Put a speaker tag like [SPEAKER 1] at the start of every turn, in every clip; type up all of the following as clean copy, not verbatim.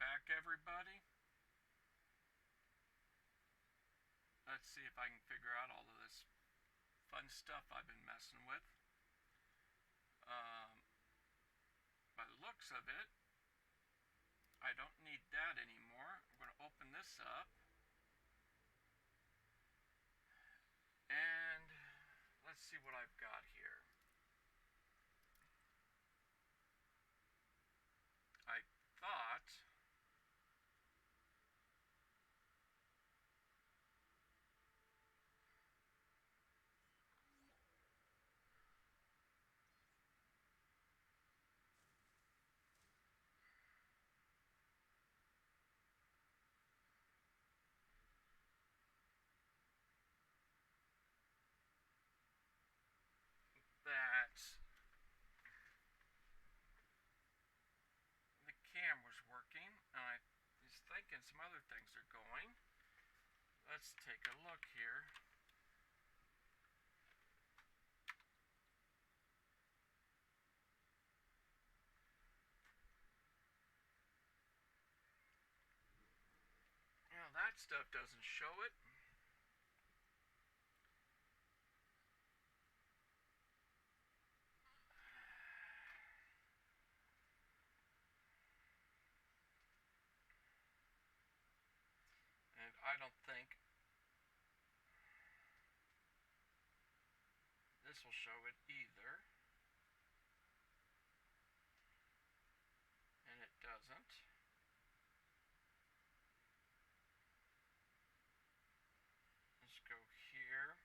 [SPEAKER 1] back, everybody. Let's see if I can figure out all of this fun stuff I've been messing with. By the looks of it, I don't need that anymore. I'm going to open this up. And let's see what I've got here. I thought that the cam was working, and I was thinking some other things are going. Let's take a look here. Well, that stuff doesn't show it. And I don't think this will show it either. And it doesn't. Let's go here.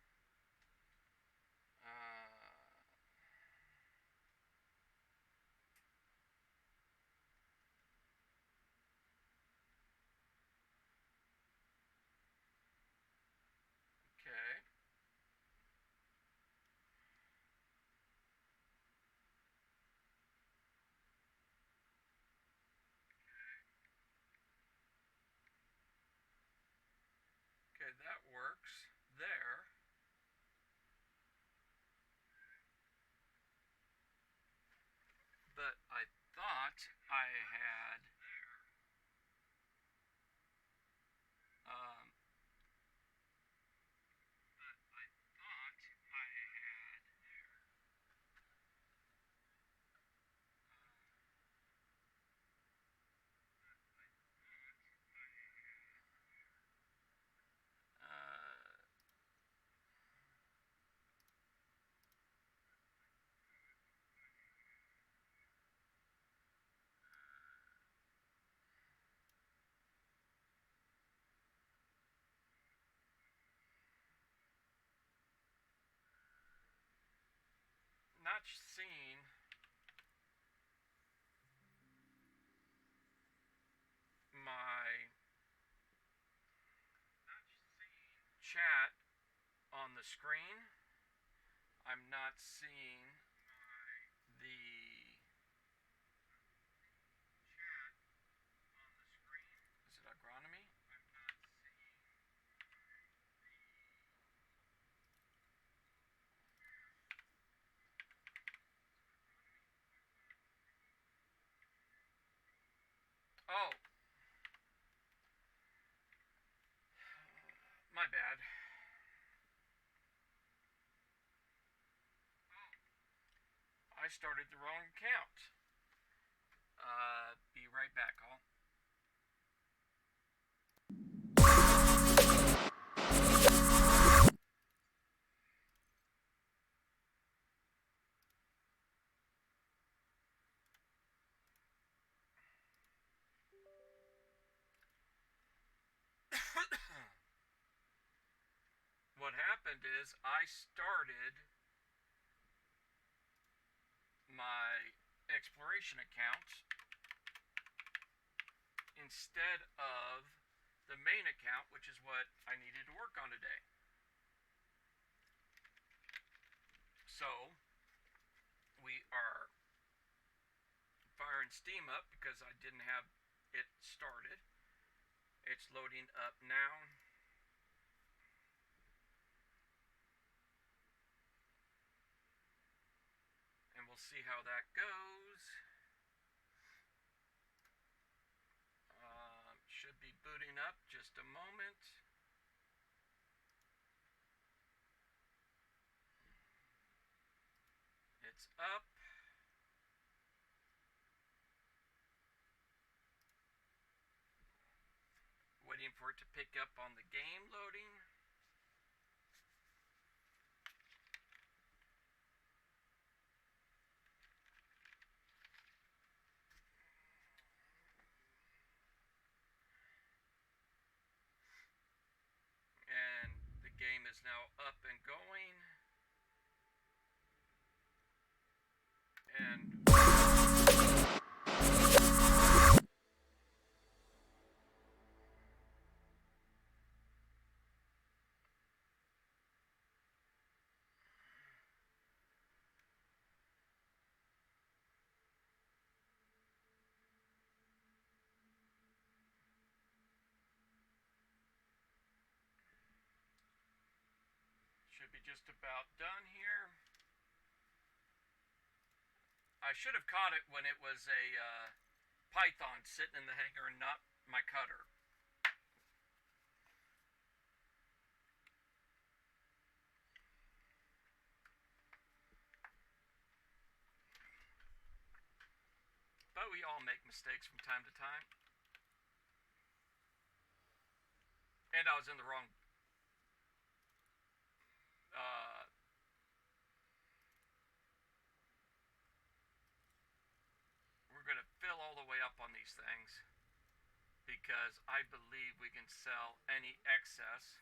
[SPEAKER 1] Okay. Okay, that works there. But I thought I had um, uh, not seeing my chat on the screen. I'm not seeing the. Is it agronomy? Oh, my bad. I started the wrong account. Be right back, all. What happened is I started my exploration account instead of the main account, which is what I needed to work on today. So we are firing Steam up because I didn't have it started. It's loading up now. And we'll see how that goes. up. Just a moment. It's up. Waiting for it to pick up on the game loading. And the game is now up and going. And should be just about done here. I should have caught it when it was a python sitting in the hanger and not my cutter. But we all make mistakes from time to time. And I was in the wrong we're going to fill all the way up on these things because I believe we can sell any excess.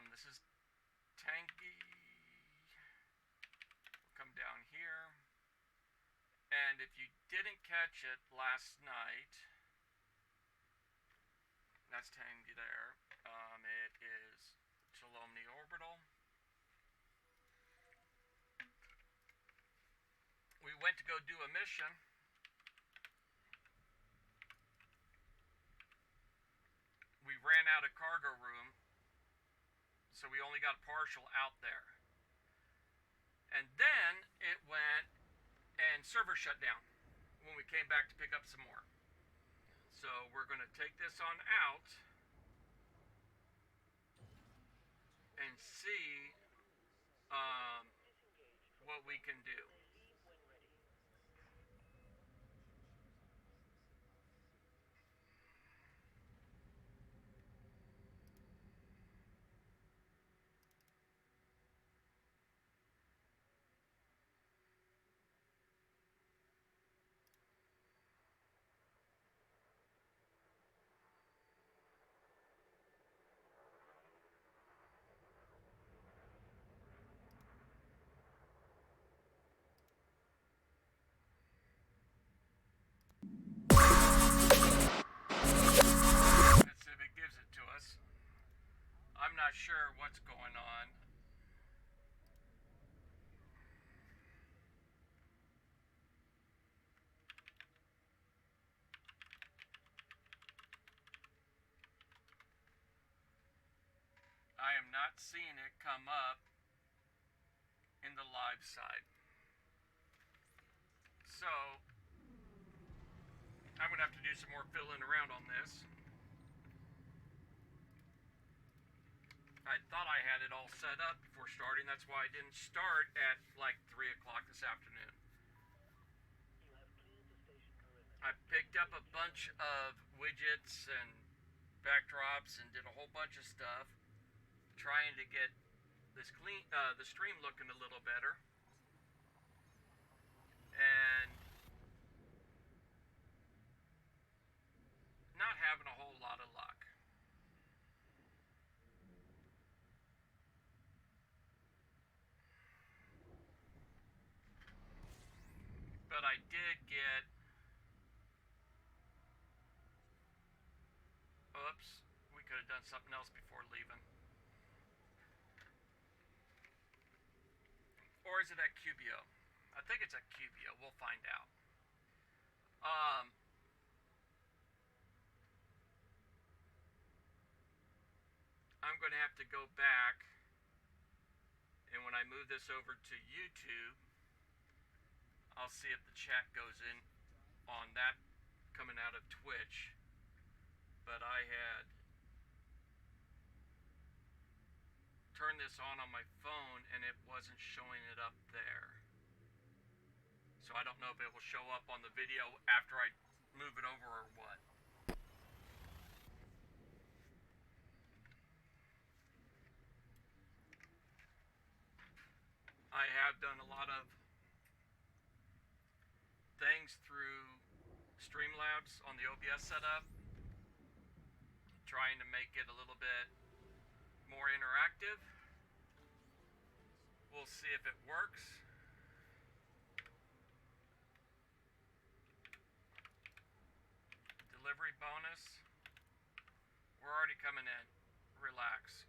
[SPEAKER 1] This is tangy. We'll come down here. And if you didn't catch it last night, that's tangy there. It is Chelomny Orbital. We went to go do a mission. We ran out of cargo room, so we only got partial out there. And then it went and server shut down when we came back to pick up some more. So we're going to take this on out and see what we can do. Let's see if it gives it to us. I'm not sure what's going on. I am not seeing it come up in the live side. So I'm going to have to do some more filling around on this. I thought I had it all set up before starting. That's why I didn't start at like 3 o'clock this afternoon. I picked up a bunch of widgets and backdrops and did a whole bunch of stuff trying to get this the stream looking a little better. And not having a whole lot of luck. But I did get, oops, we could have done something else before leaving. Or is it at Cubio? I think it's at Cubio. We'll find out. I'm going to have to go back, and when I move this over to YouTube, I'll see if the chat goes in on that coming out of Twitch. but I had turned this on my phone and it wasn't showing it up there. So I don't know if it will show up on the video after I move it over or what. I have done a lot of things through Streamlabs on the OBS setup, trying to make it a little bit more interactive. We'll see if it works. Delivery bonus. We're already coming in. Relax.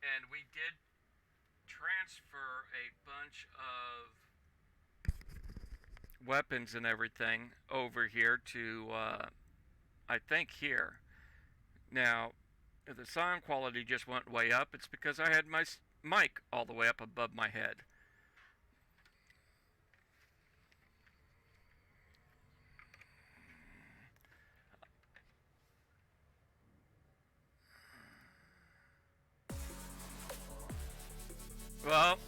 [SPEAKER 1] And we did transfer a bunch of weapons and everything over here to, I think here. Now, if the sound quality just went way up, it's because I had my mic all the way up above my head. Well,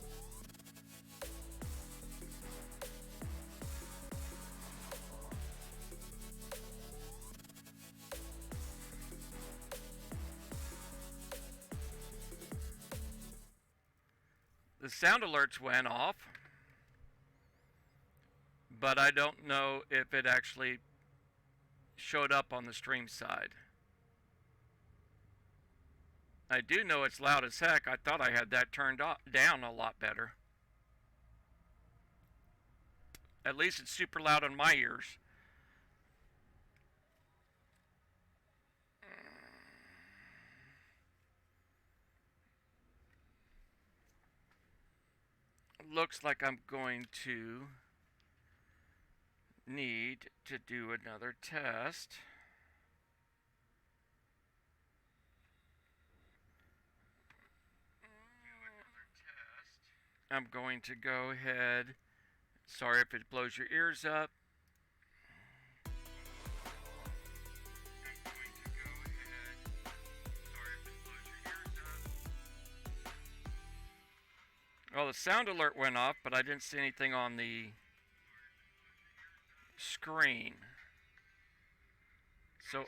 [SPEAKER 1] the sound alerts went off, but I don't know if it actually showed up on the stream side. I do know it's loud as heck. I thought I had that turned down a lot better. At least it's super loud in my ears. Looks like I'm going to need to do another test. I'm going to go ahead. Sorry if it blows your ears up. Well, the sound alert went off, but I didn't see anything on the screen. So,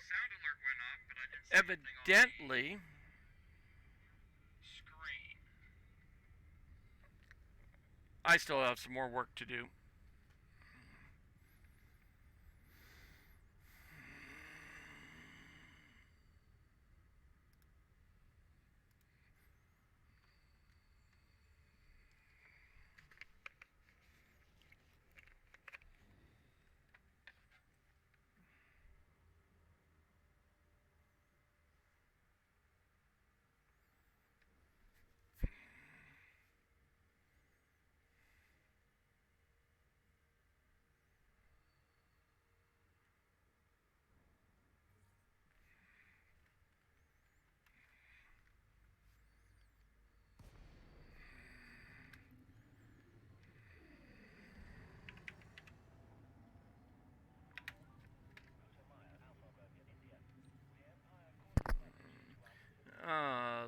[SPEAKER 1] evidently, I still have some more work to do.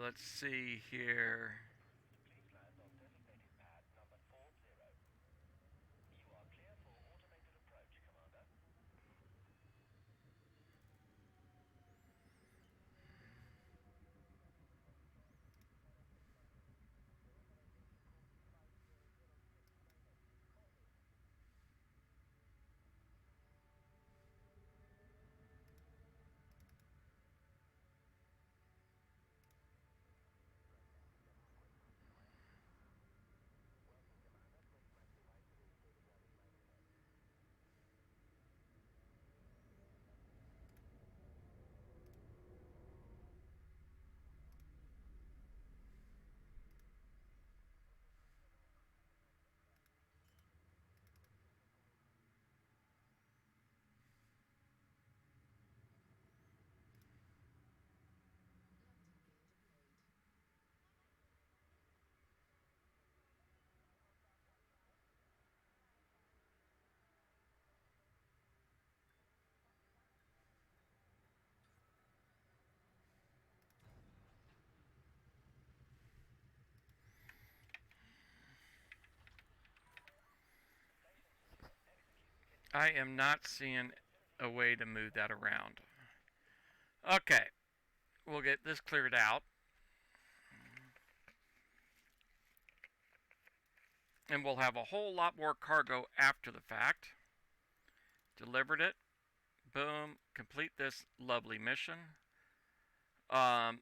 [SPEAKER 1] Let's see here. I am not seeing a way to move that around. Okay, we'll get this cleared out. And we'll have a whole lot more cargo after the fact. Delivered it. Boom. Complete this lovely mission. We're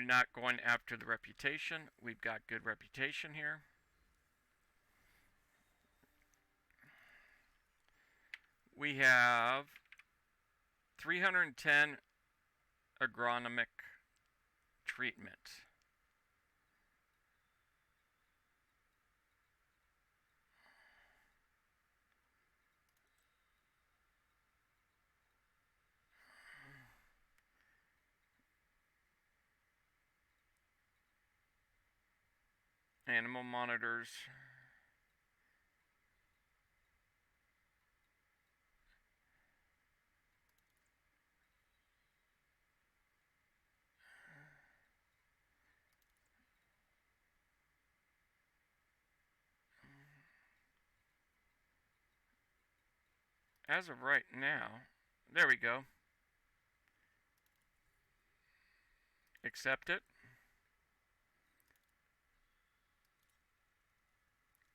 [SPEAKER 1] not going after the reputation. We've got good reputation here. We have 310 agronomic treatment. Animal monitors. As of right now, there we go. Accept it.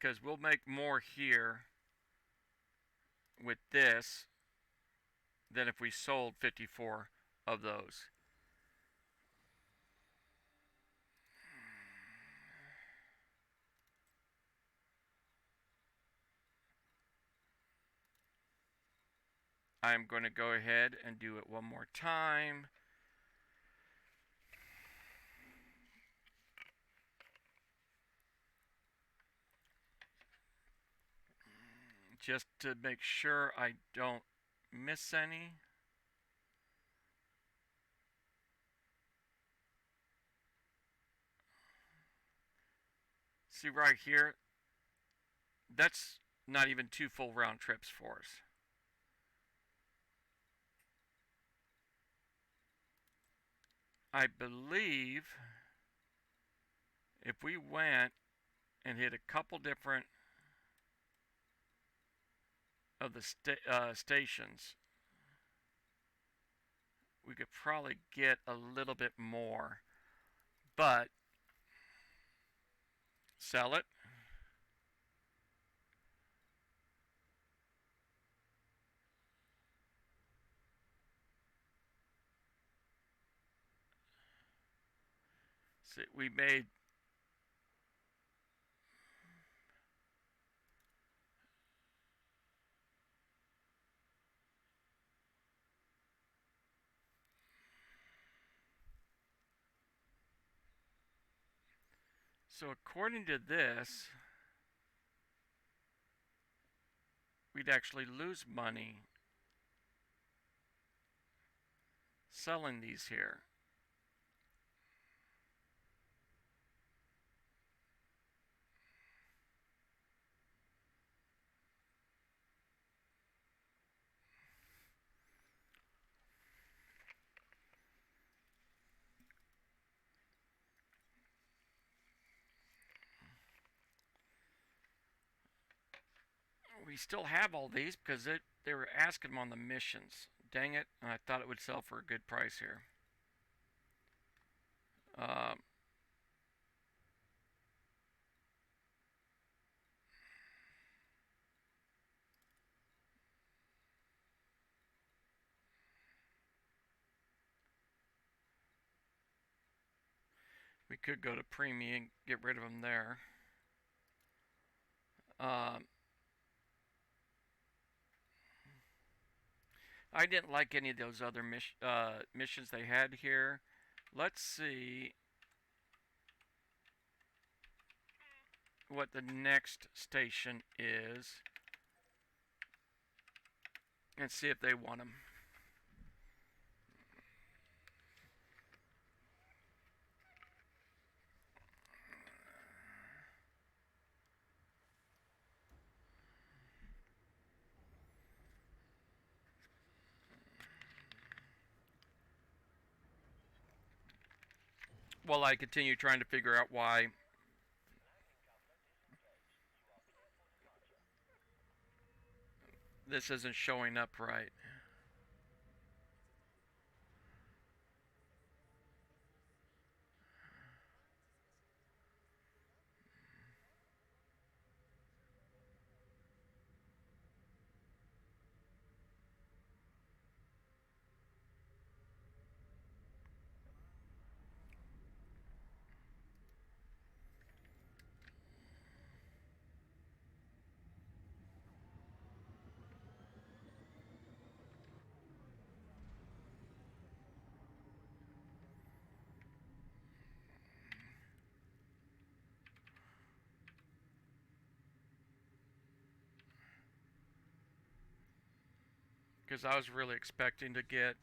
[SPEAKER 1] Because we'll make more here with this than if we sold 54 of those. I'm going to go ahead and do it one more time. Just to make sure I don't miss any. See right here, that's not even 2 full round trips for us. I believe if we went and hit a couple different of the stations, we could probably get a little bit more, but sell it. See, we made so according to this, we'd actually lose money selling these here. We still have all these because they were asking them on the missions. Dang it, and I thought it would sell for a good price here. We could go to Premium and get rid of them there. I didn't like any of those other missions they had here. Let's see what the next station is and see if they want them. While I continue trying to figure out why This isn't showing up right. Because I was really expecting to get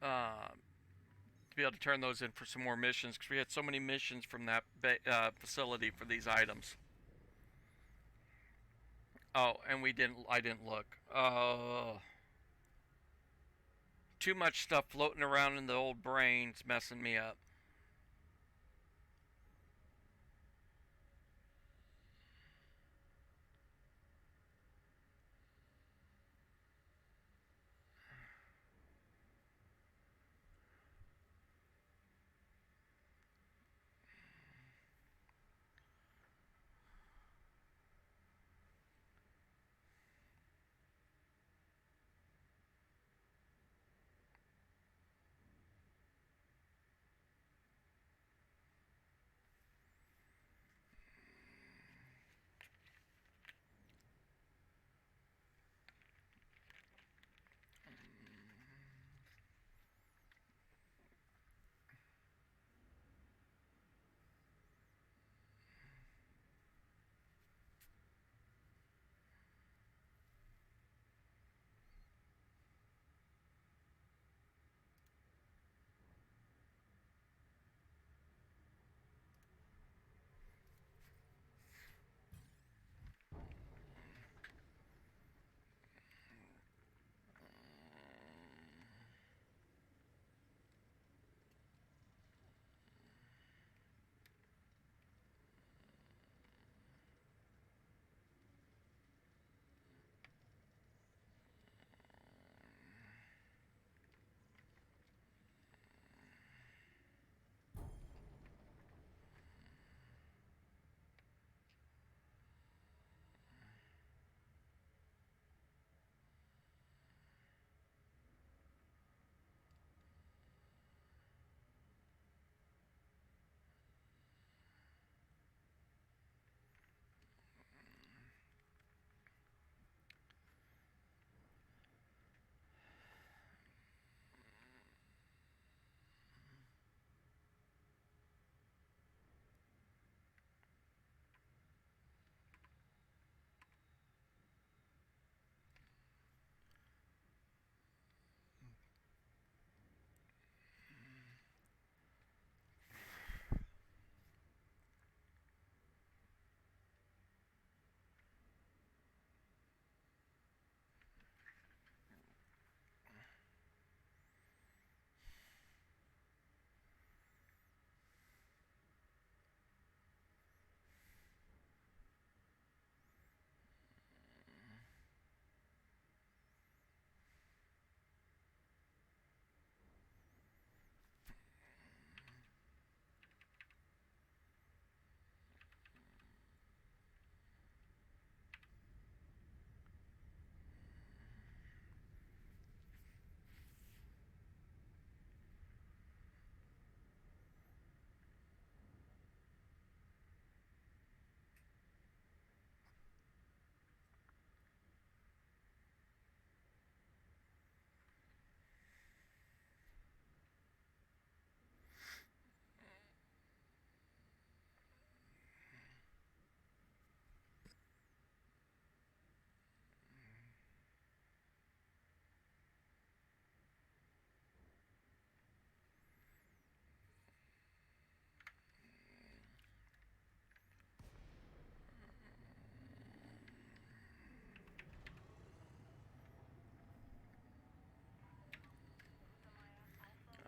[SPEAKER 1] to be able to turn those in for some more missions, because we had so many missions from that facility for these items. Oh, and we didn't. I didn't look. Too much stuff floating around in the old brain's messing me up.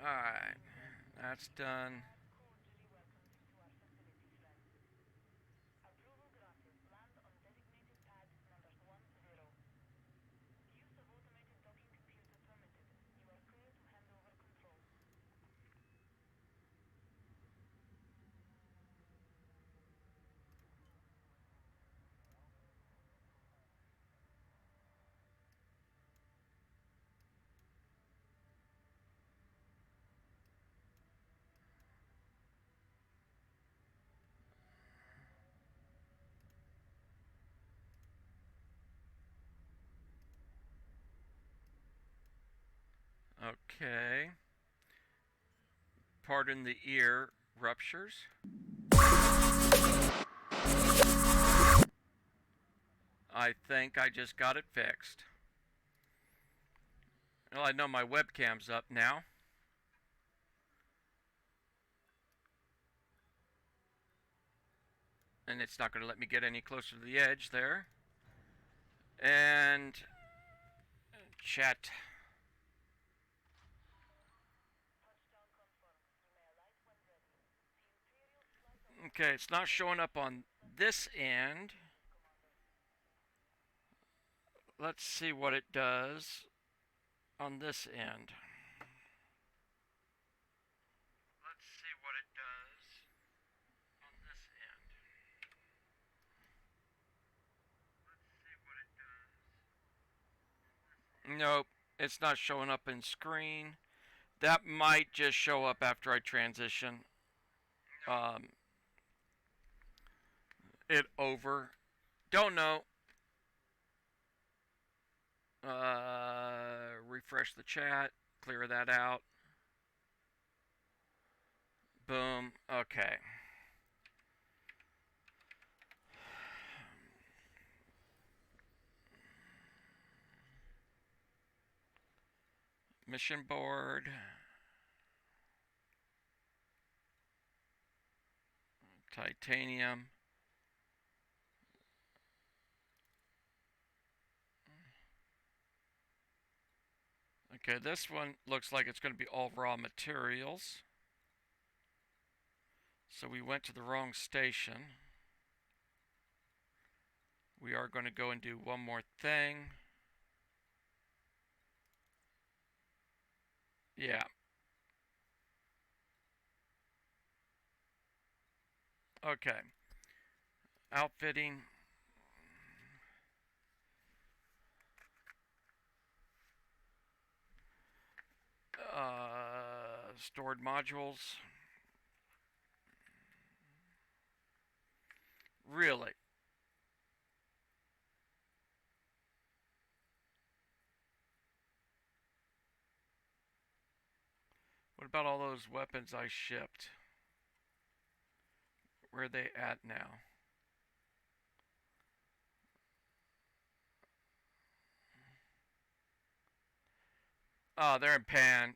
[SPEAKER 1] Alright, that's done. Okay. Pardon the ear ruptures. I think I just got it fixed. Well, I know my webcam's up now. And it's not going to let me get any closer to the edge there. And chat. Okay, it's not showing up on this end. Let's see what it does on this end. Let's see what it does on this end. Let's see what it does. Nope, it's not showing up in screen. That might just show up after I transition it over. Don't know. Refresh the chat. Clear that out. Boom. Okay. Mission board. Titanium. Okay, this one looks like it's going to be all raw materials. So we went to the wrong station. We are going to go and do one more thing. Yeah. Okay. Outfitting. Stored modules. Really? What about all those weapons I shipped? Where are they at now? Oh, they're in pan.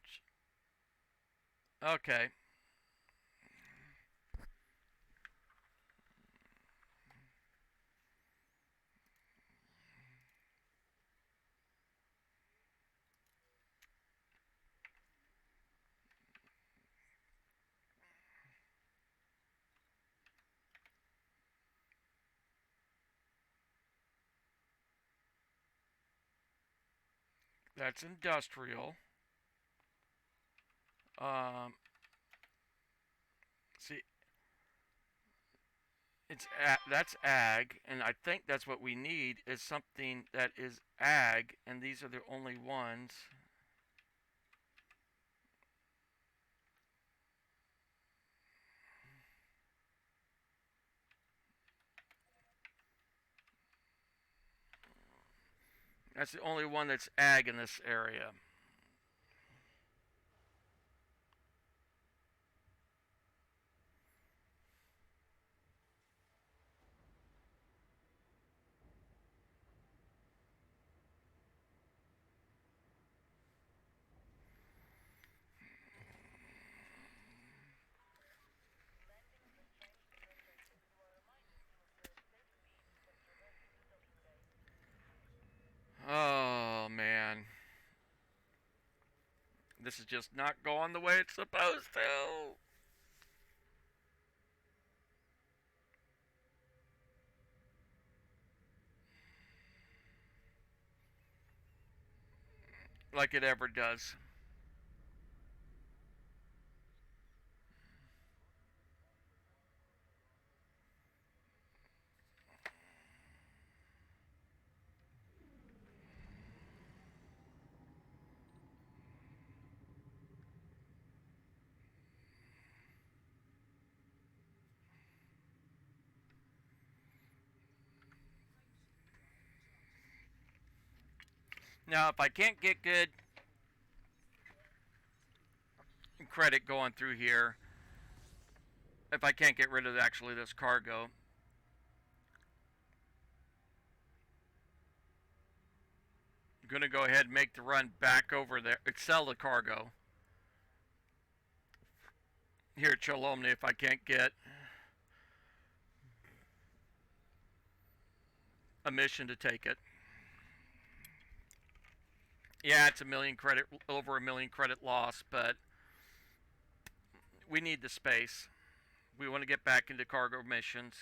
[SPEAKER 1] Okay. That's industrial. See, that's ag, and I think that's what we need is something that is ag, and these are the only ones. That's the only one that's ag in this area. Oh, man. This is just not going the way it's supposed to. Like it ever does. Now, if I can't get good credit going through here if I can't get rid of actually this cargo. I'm going to go ahead and make the run back over there, sell the cargo here at Cholomny if I can't get a mission to take it. Yeah, it's over a million credit loss, but we need the space. We want to get back into cargo missions.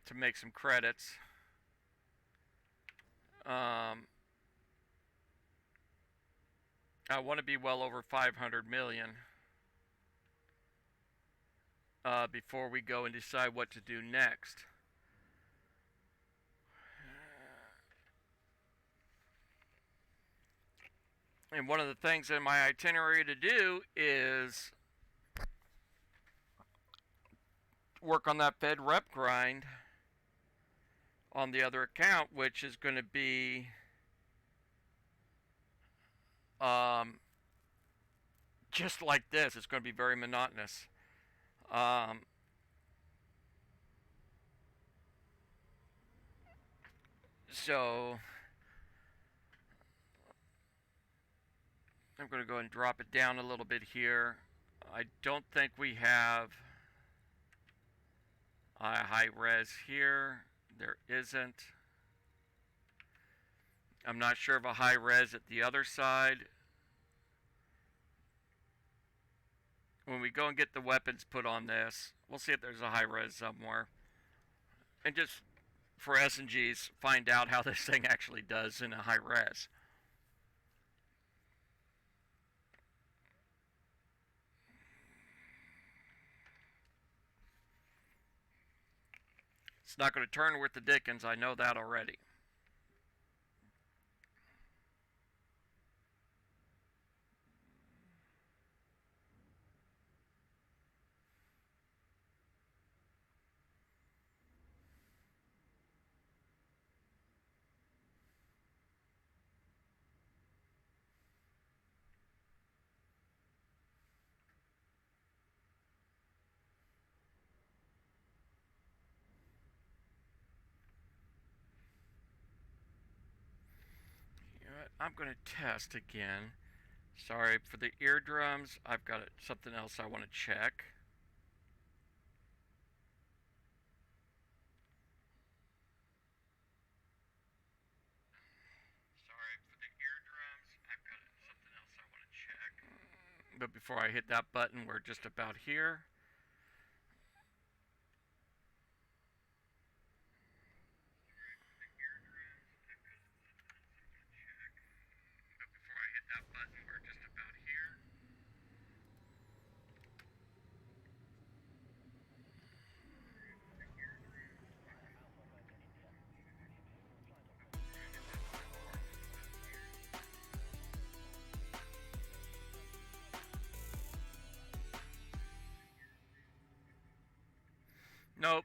[SPEAKER 1] To make some credits. I want to be well over 500 million before we go and decide what to do next. And one of the things in my itinerary to do is work on that Fed rep grind on the other account, which is going to be just like this. It's going to be very monotonous. So I'm going to go ahead and drop it down a little bit here. I don't think we have a high res here. There isn't. I'm not sure of a high res at the other side. When we go and get the weapons put on this, we'll see if there's a high res somewhere. And just for S&Gs, find out how this thing actually does in a high res. It's not going to turn worth the dickens, I know that already. I'm going to test again. Sorry for the eardrums. I've got something else I want to check. Sorry for the eardrums. I've got something else I want to check. But before I hit that button, we're just about here. Nope.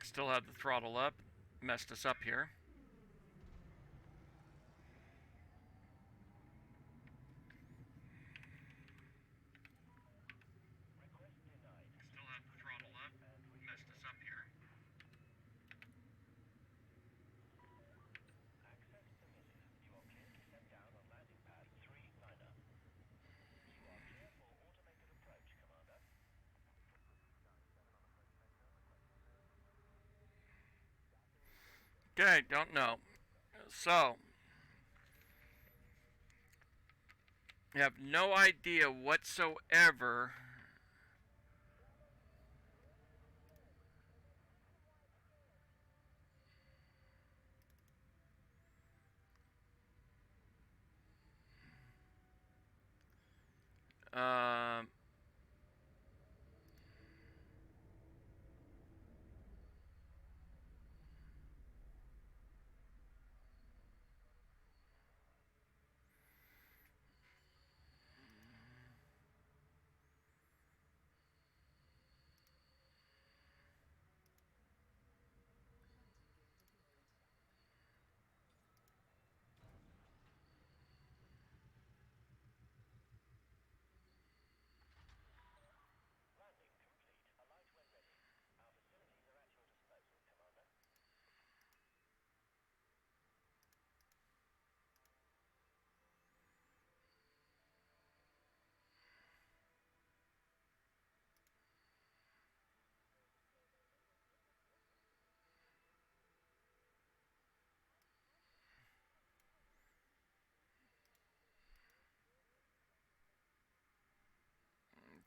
[SPEAKER 1] Still have the throttle up. Messed us up here. Still have the throttle up. Messed us up here. Okay, don't know. So, I have no idea whatsoever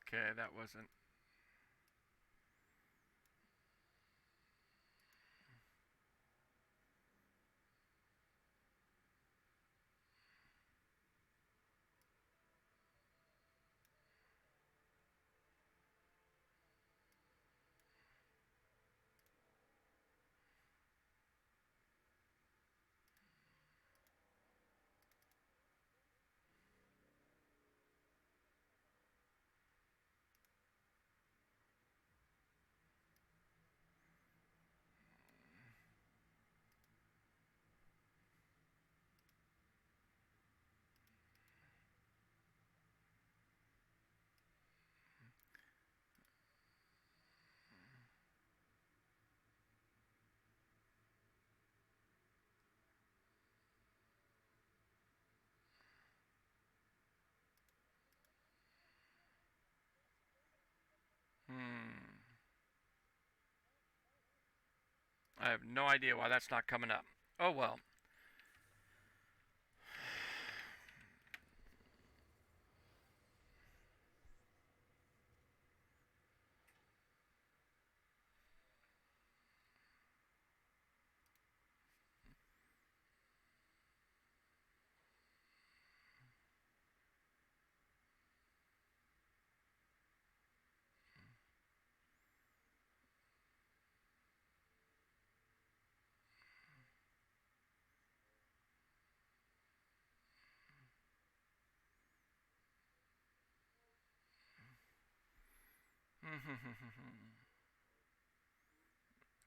[SPEAKER 1] Okay, that wasn't. Hmm. I have no idea why that's not coming up. Oh well.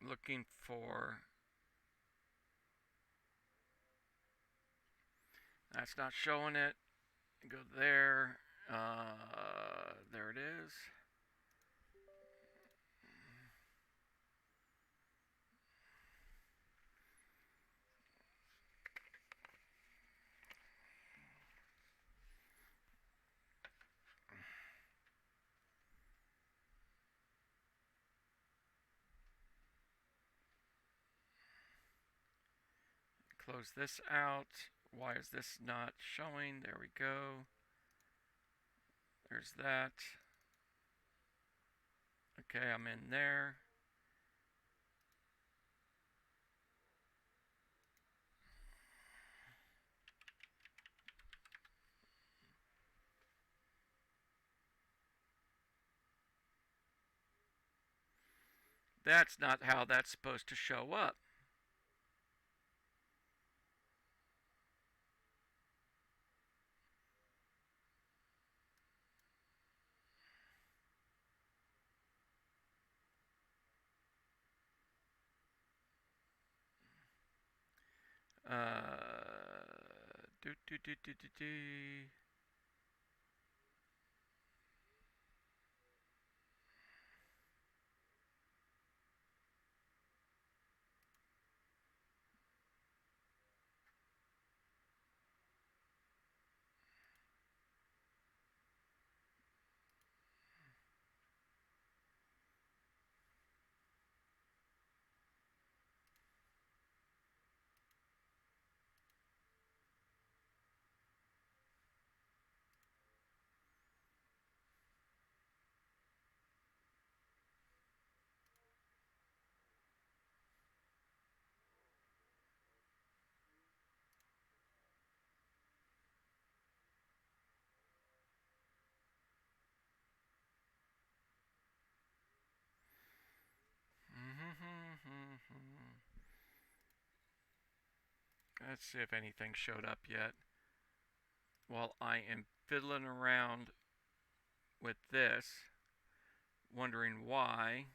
[SPEAKER 1] Looking for. That's not showing it. Go there. There it is. Close this out. Why is this not showing? There we go. There's that. Okay, I'm in there. That's not how that's supposed to show up. Do do do do do do. Let's see if anything showed up yet. While I am fiddling around with this, wondering why.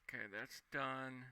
[SPEAKER 1] Okay, that's done.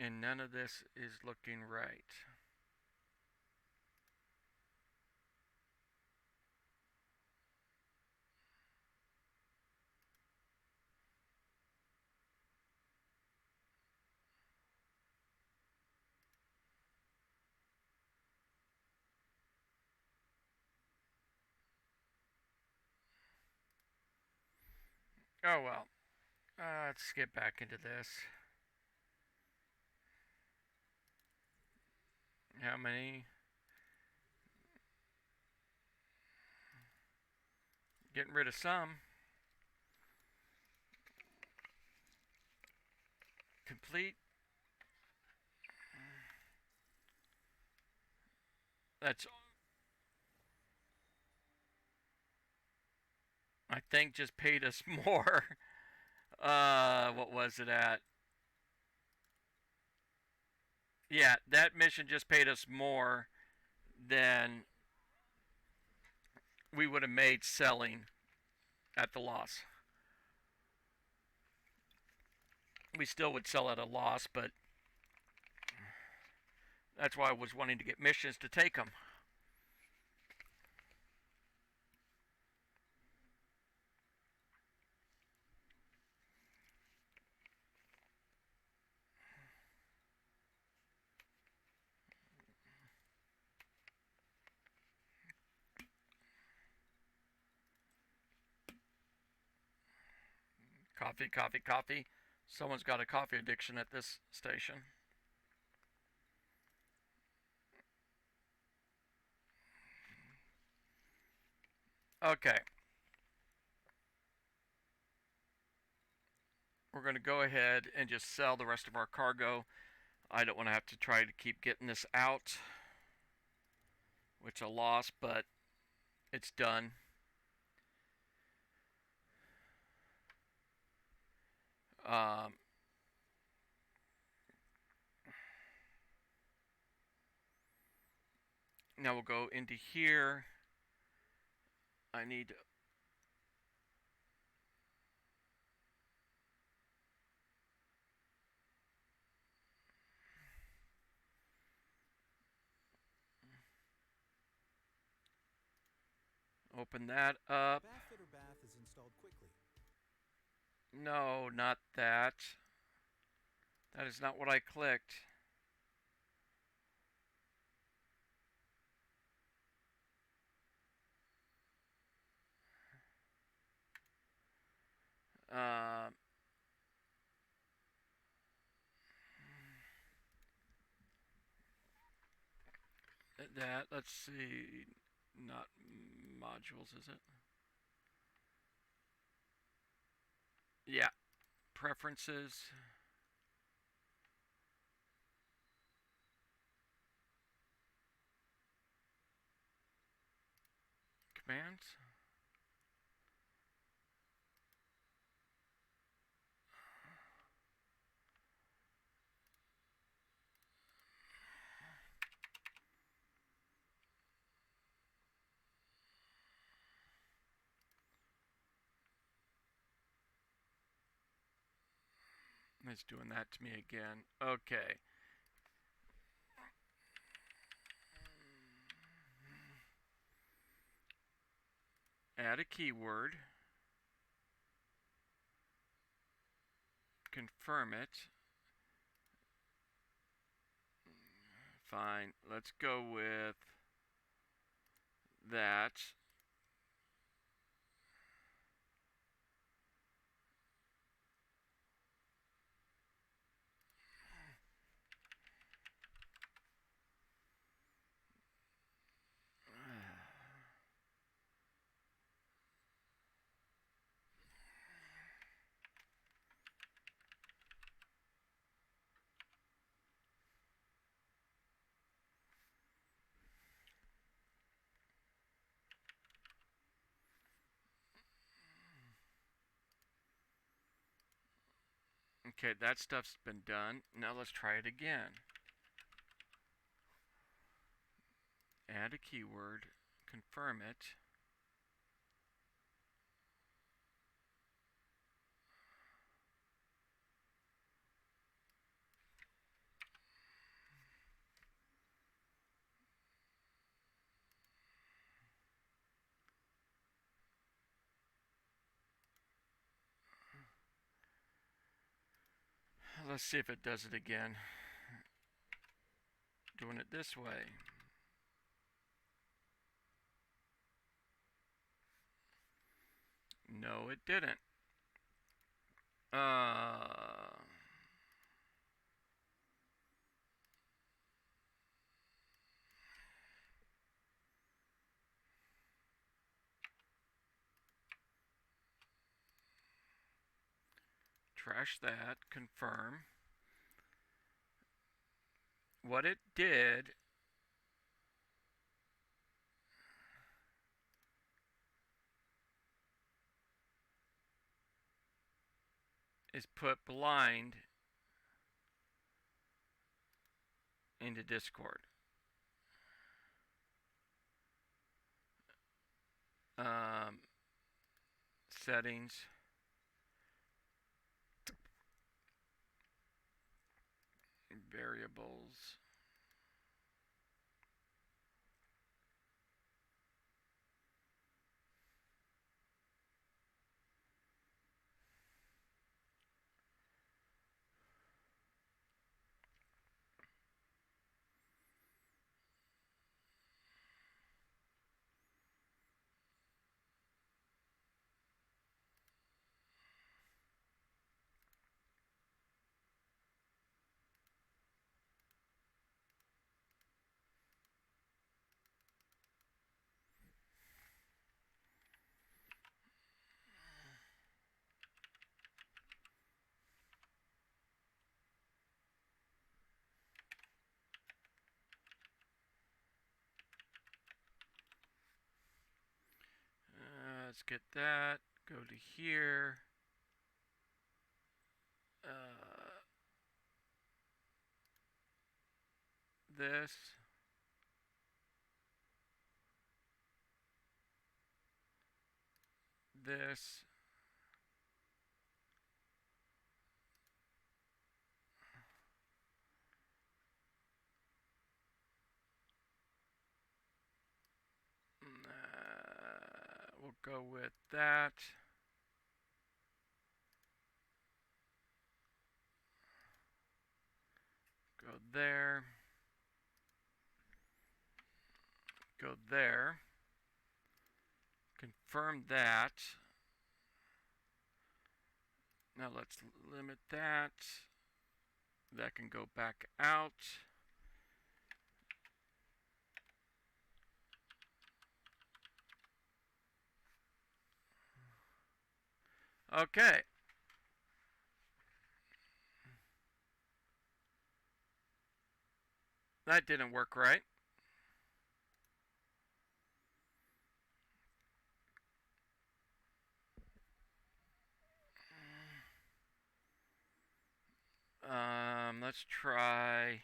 [SPEAKER 1] And none of this is looking right. Oh well. Let's get back into this. How many? Getting rid of some. Complete. That's, I think, just paid us more. What was it at? Yeah, that mission just paid us more than we would have made selling at the loss. We still would sell at a loss, but that's why I was wanting to get missions to take them. Coffee, coffee, coffee. Someone's got a coffee addiction at this station. Okay. We're going to go ahead and just sell the rest of our cargo. I don't want to have to try to keep getting this out, which is a loss, but it's done. Now we'll go into here. I need to open that up.
[SPEAKER 2] Bathfitter bath is installed quickly.
[SPEAKER 1] No, not that. That is not what I clicked. Uh, that, let's see. Not modules, is it? Yeah. Preferences. Commands. It's doing that to me again. Okay. Add a keyword. Confirm it. Fine. Let's go with that. Okay, that stuff's been done. Now let's try it again. Add a keyword, confirm it. Let's see if it does it again. Doing it this way. No, it didn't. Trash that, confirm. What it did is put blind into Discord. Settings. Variables. Let's get that. Go to here. This. This. We'll go with that. Go there. Go there. Confirm that. Now let's limit that. That can go back out. Okay. That didn't work right. Let's try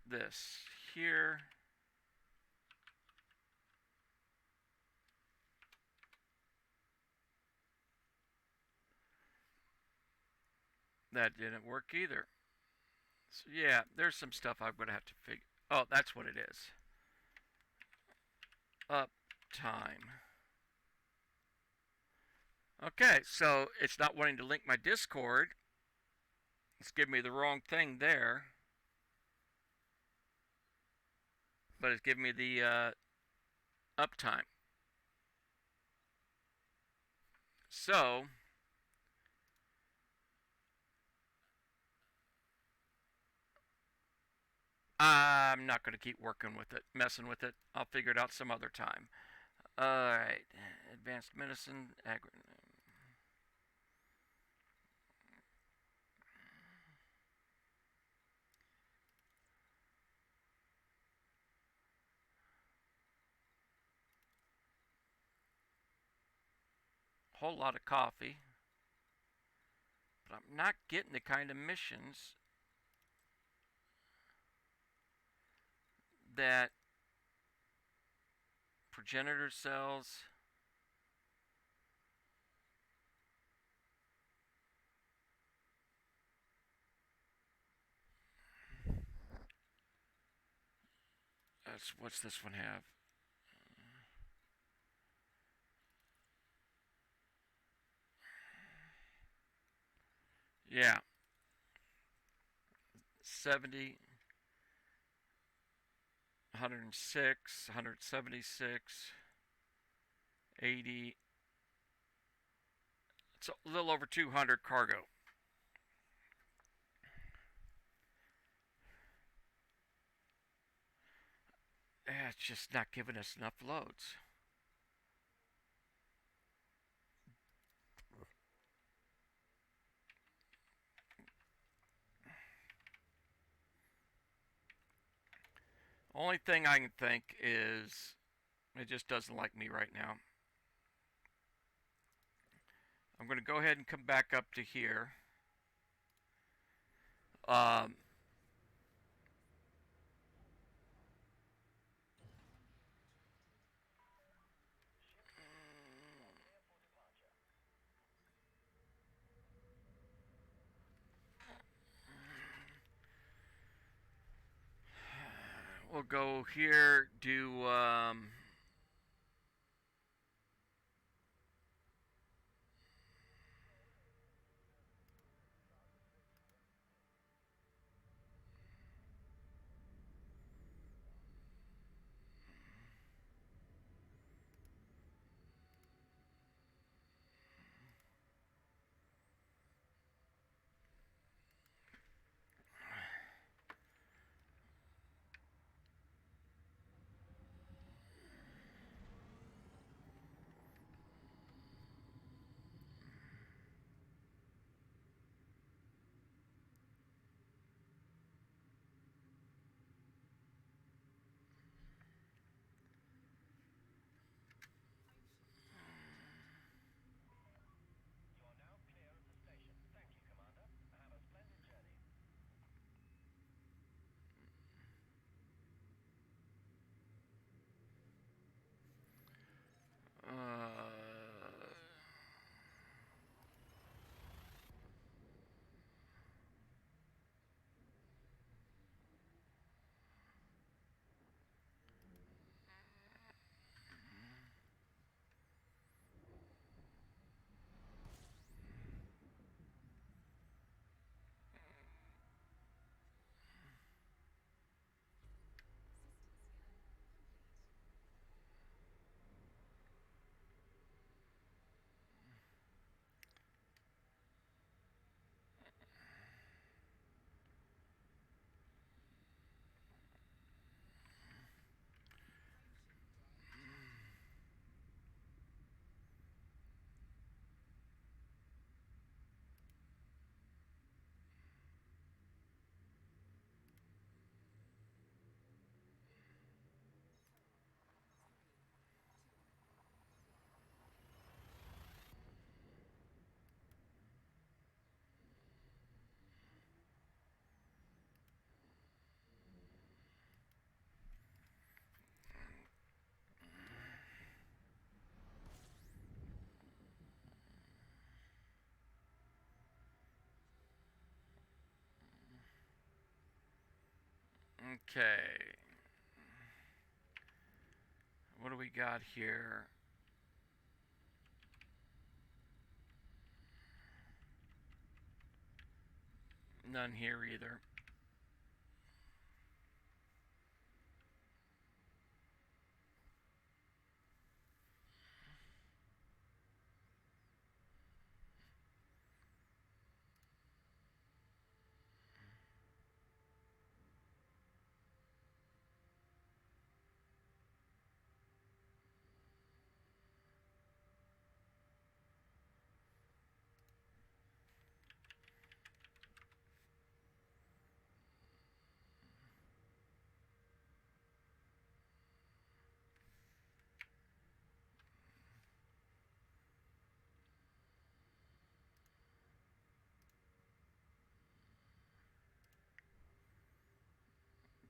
[SPEAKER 1] this here. That didn't work either. So yeah, there's some stuff I'm going to have to figure. Oh, that's what it is. Uptime. Okay, so it's not wanting to link my Discord. It's giving me the wrong thing there. But it's giving me the uptime. So I'm not going to keep working with it, messing with it. I'll figure it out some other time. Alright, advanced medicine, whole lot of coffee. But I'm not getting the kind of missions that progenitor cells. What's this one have? Yeah. 70, 106, 176, 80. It's a little over 200 cargo. It's just not giving us enough loads. Only thing I can think is it just doesn't like me right now. I'm going to go ahead and come back up to here. Um, we'll go here, do Okay. What do we got here? None here either.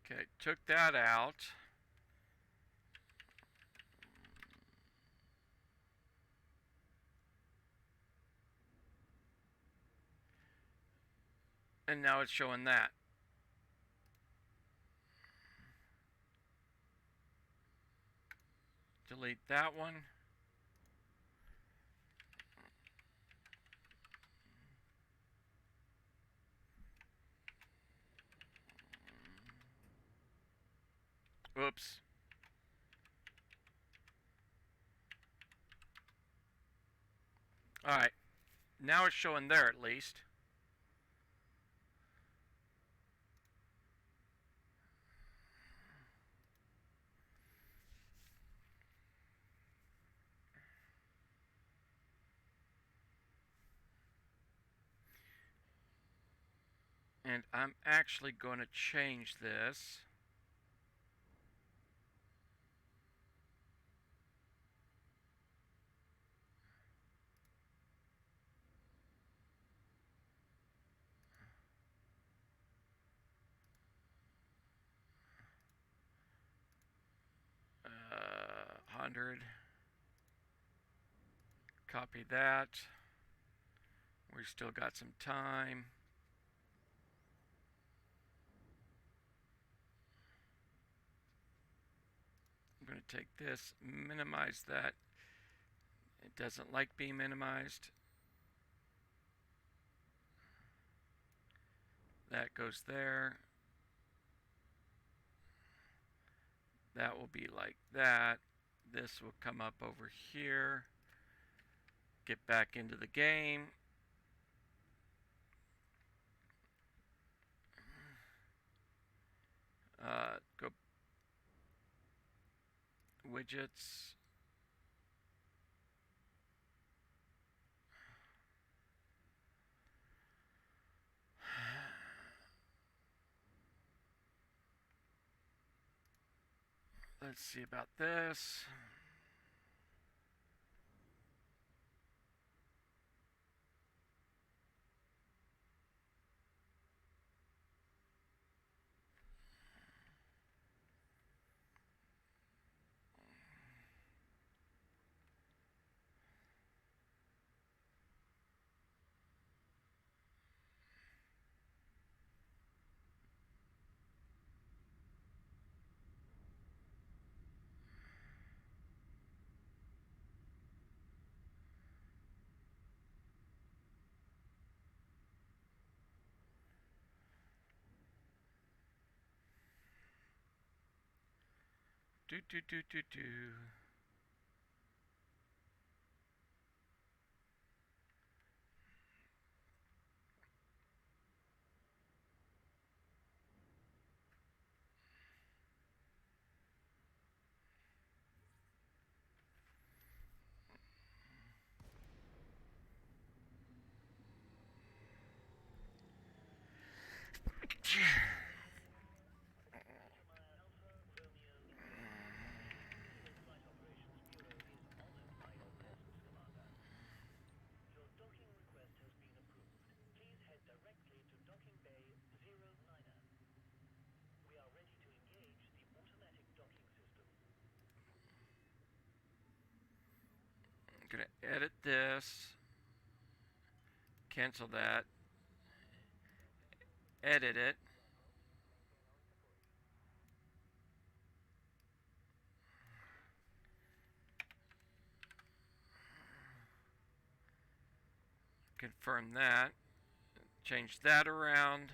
[SPEAKER 1] Okay, took that out. And now it's showing that. Delete that one. Oops. Alright. Now it's showing there at least. And I'm actually going to change this. Uh, 100. Copy that. We still got some time. I'm going to take this, minimize that. It doesn't like being minimized. That goes there. That will be like that. This will come up over here. Get back into the game. Go widgets. Let's see about this. Do. I'm going to edit this. Cancel that. Edit it. Confirm that. Change that around.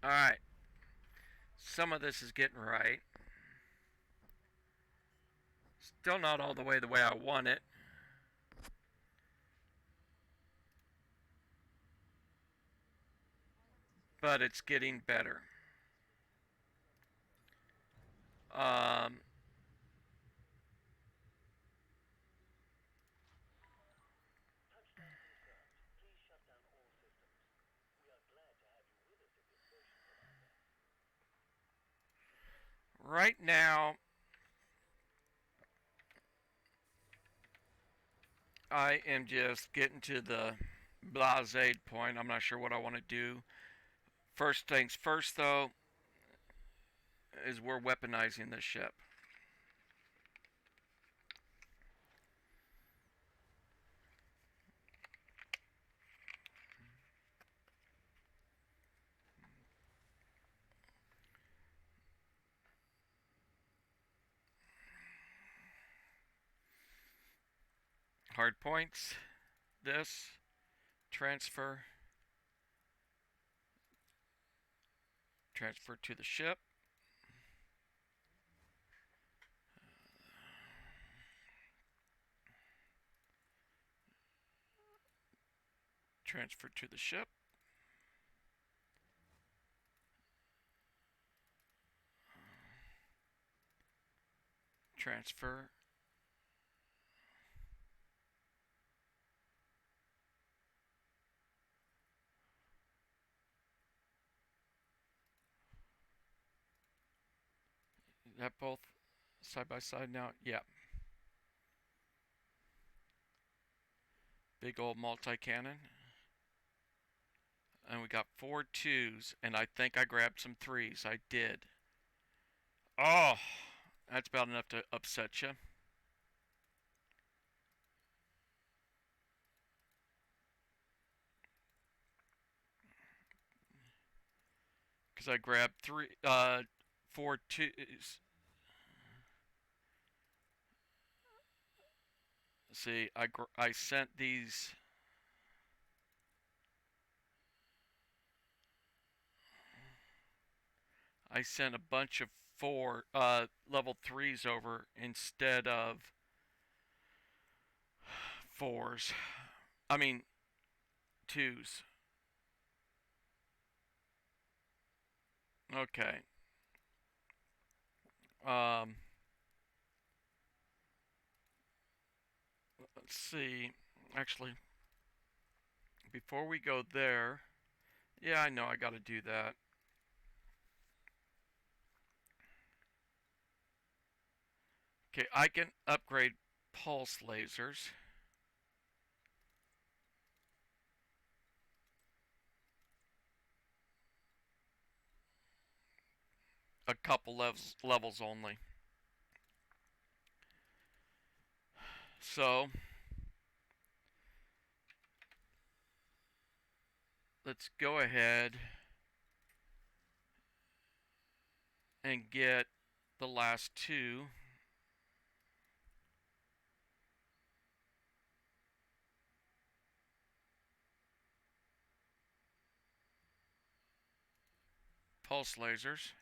[SPEAKER 1] Alright. Some of this is getting right. Still not all the way I want it. But it's getting better. Um, right now, I am just getting to the blasé point. I'm not sure what I want to do. First things first, though, is we're weaponizing this ship. Hard points. This. Transfer. Transfer to the ship. Transfer to the ship. Transfer. Is that both side by side now? Yeah. Big old multi-cannon. And we got 4 2s, and I think I grabbed some 3s. I did. Oh, that's about enough to upset you. Because I grabbed 4 2s. See, I sent these. I sent a bunch of level 3s over instead of 4s. I mean, 2s. Okay. Let's see. Actually, before we go there, yeah, I know I got to do that. Okay, I can upgrade pulse lasers. A couple levels only. So, let's go ahead and get the last 2. Pulse lasers.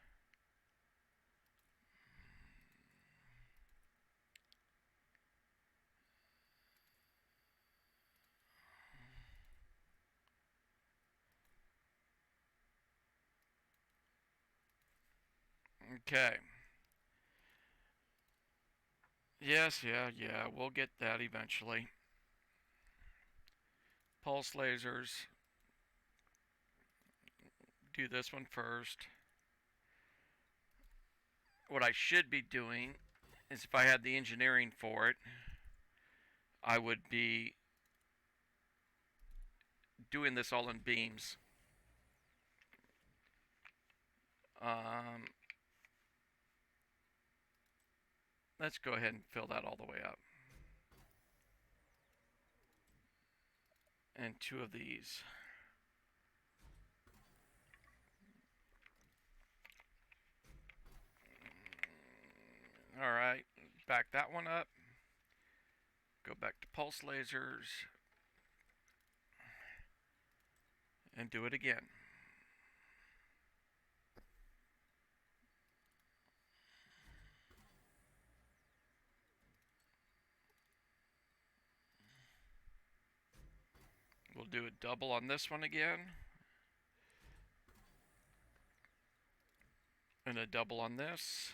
[SPEAKER 1] Okay. Yes, yeah, we'll get that eventually. Pulse lasers. Do this one first. What I should be doing is, if I had the engineering for it, I would be doing this all in beams. Let's go ahead and fill that all the way up. And 2 of these. Alright, back that one up. Go back to pulse lasers. And do it again. We'll do a double on this one again. And a double on this.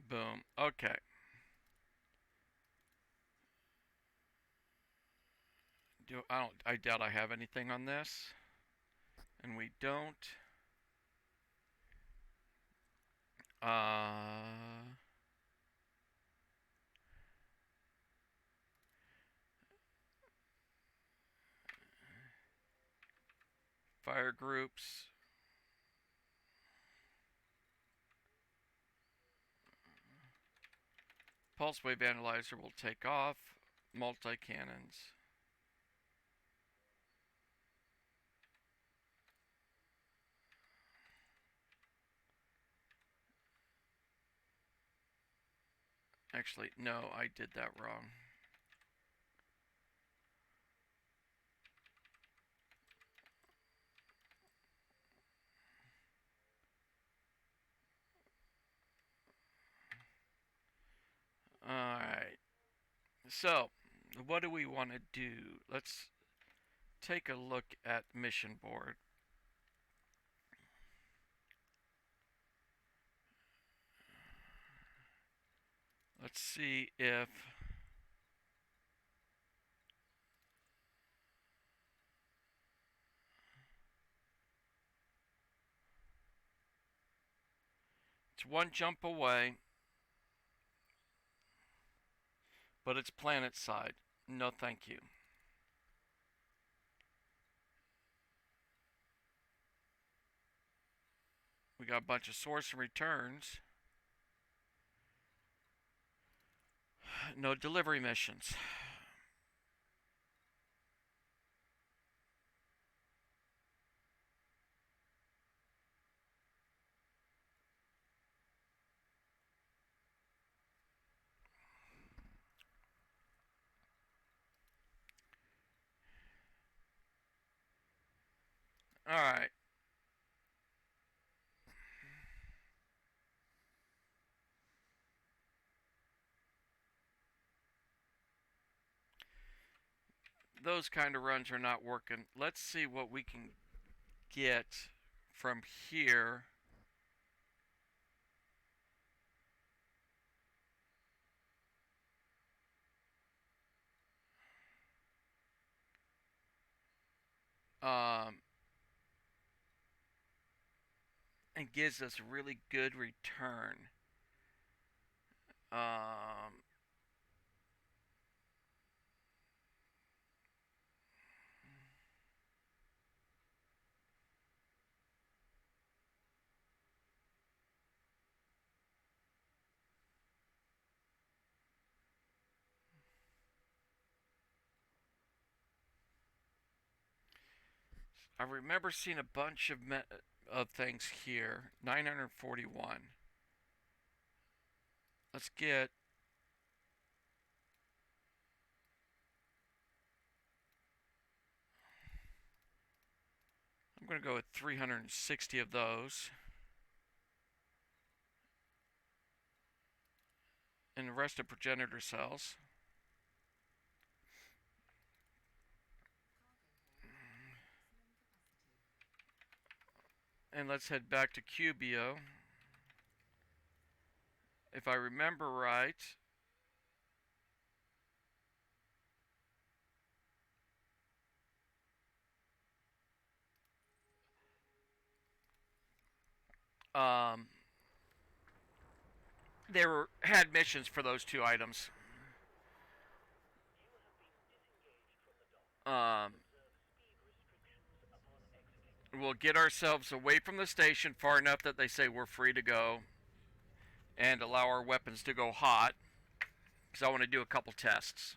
[SPEAKER 1] Boom. Okay. I doubt I have anything on this. And we don't. Fire groups. Pulse wave analyzer will take off. Multi-cannons. Actually, no, I did that wrong. Alright. So, what do we want to do? Let's take a look at mission board. Let's see if it's one jump away, but it's planet side. No, thank you. We got a bunch of source and returns. No delivery missions. Alright. Those kind of runs are not working. Let's see what we can get from here. And gives us a really good return. I remember seeing a bunch of things here. 941. Let's get I'm going to go with 360 of those. And the rest of progenitor cells. And let's head back to Cubio. If I remember right, had missions for those two items. We'll get ourselves away from the station far enough that they say we're free to go and allow our weapons to go hot, because I want to do a couple tests.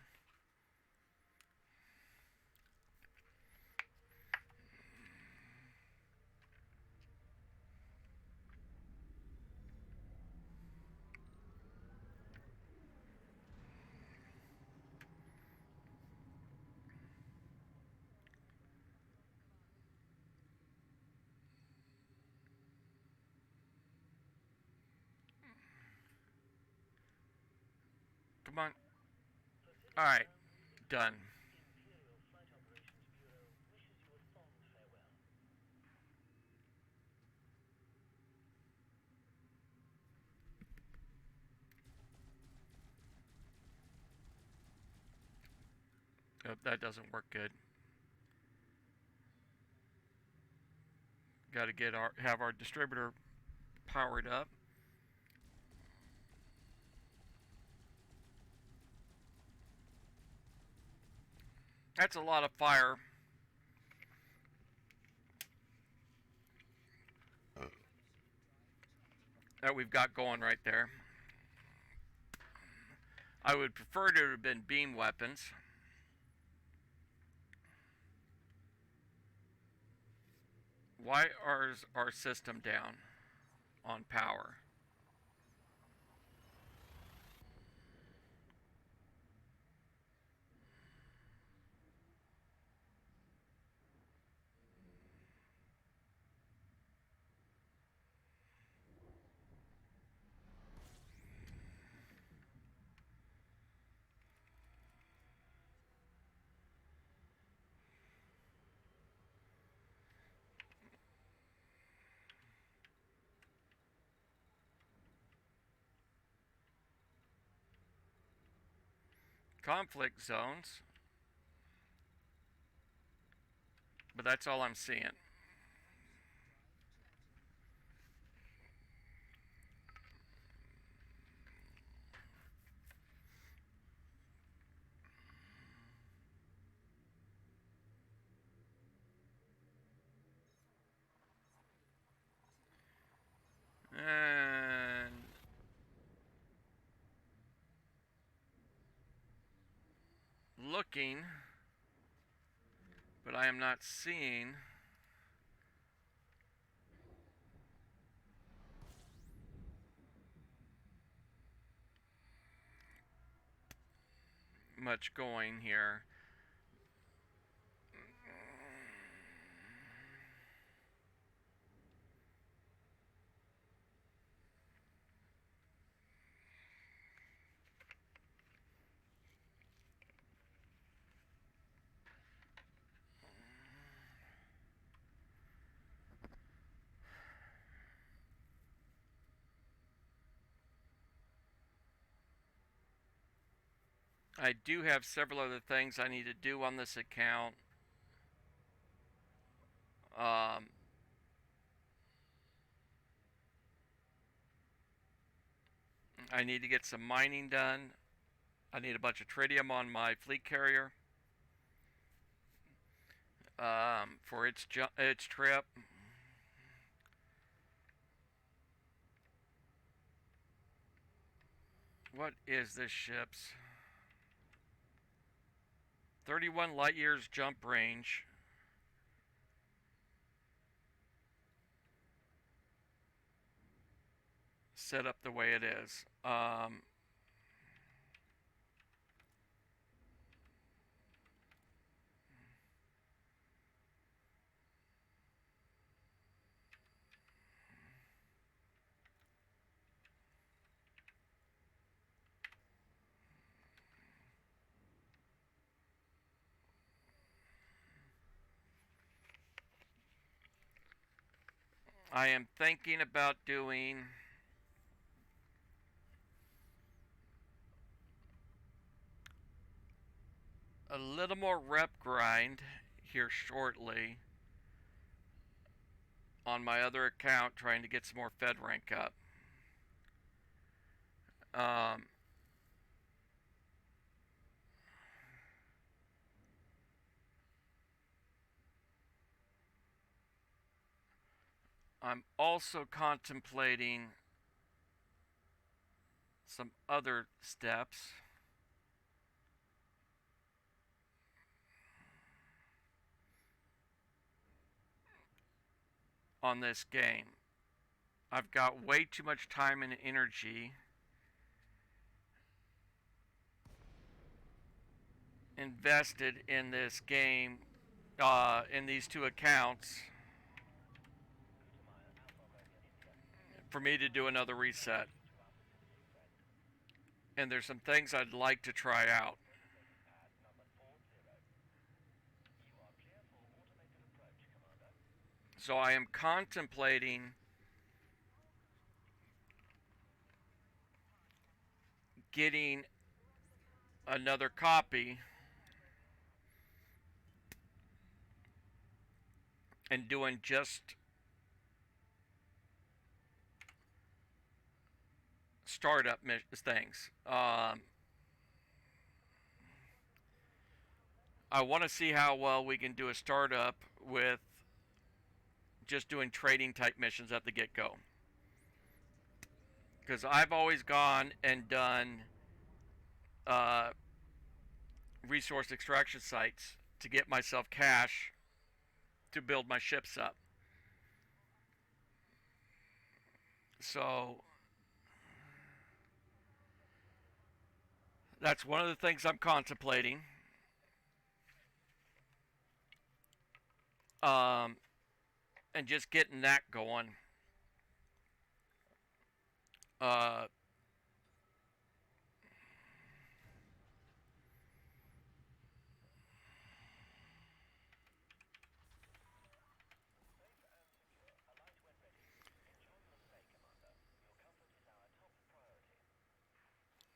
[SPEAKER 1] I want to do a couple tests. Come on. Alright. Done. Oh, that doesn't work good. Got to have our distributor powered up. That's a lot of fire. That we've got going right there. I would prefer to have been beam weapons. Why is our system down on power? Conflict zones. But that's all I'm seeing. And looking, but I am not seeing. Much going here. I do have several other things I need to do on this account. I need to get some mining done. I need a bunch of tritium on my fleet carrier for its trip. What is this ship's? 31 light years jump range. Set up the way it is. I am thinking about doing a little more rep grind here shortly on my other account, trying to get some more Fed rank up. I'm also contemplating some other steps on this game. I've got way too much time and energy invested in this game, in these two accounts, for me to do another reset. and there's some things I'd like to try out. So I am contemplating getting another copy and doing just startup things. I want to see how well we can do a startup with just doing trading type missions at the get go. Because I've always gone and done uh, resource extraction sites to get myself cash to build my ships up. So that's one of the things I'm contemplating. Um, and just getting that going. Uh,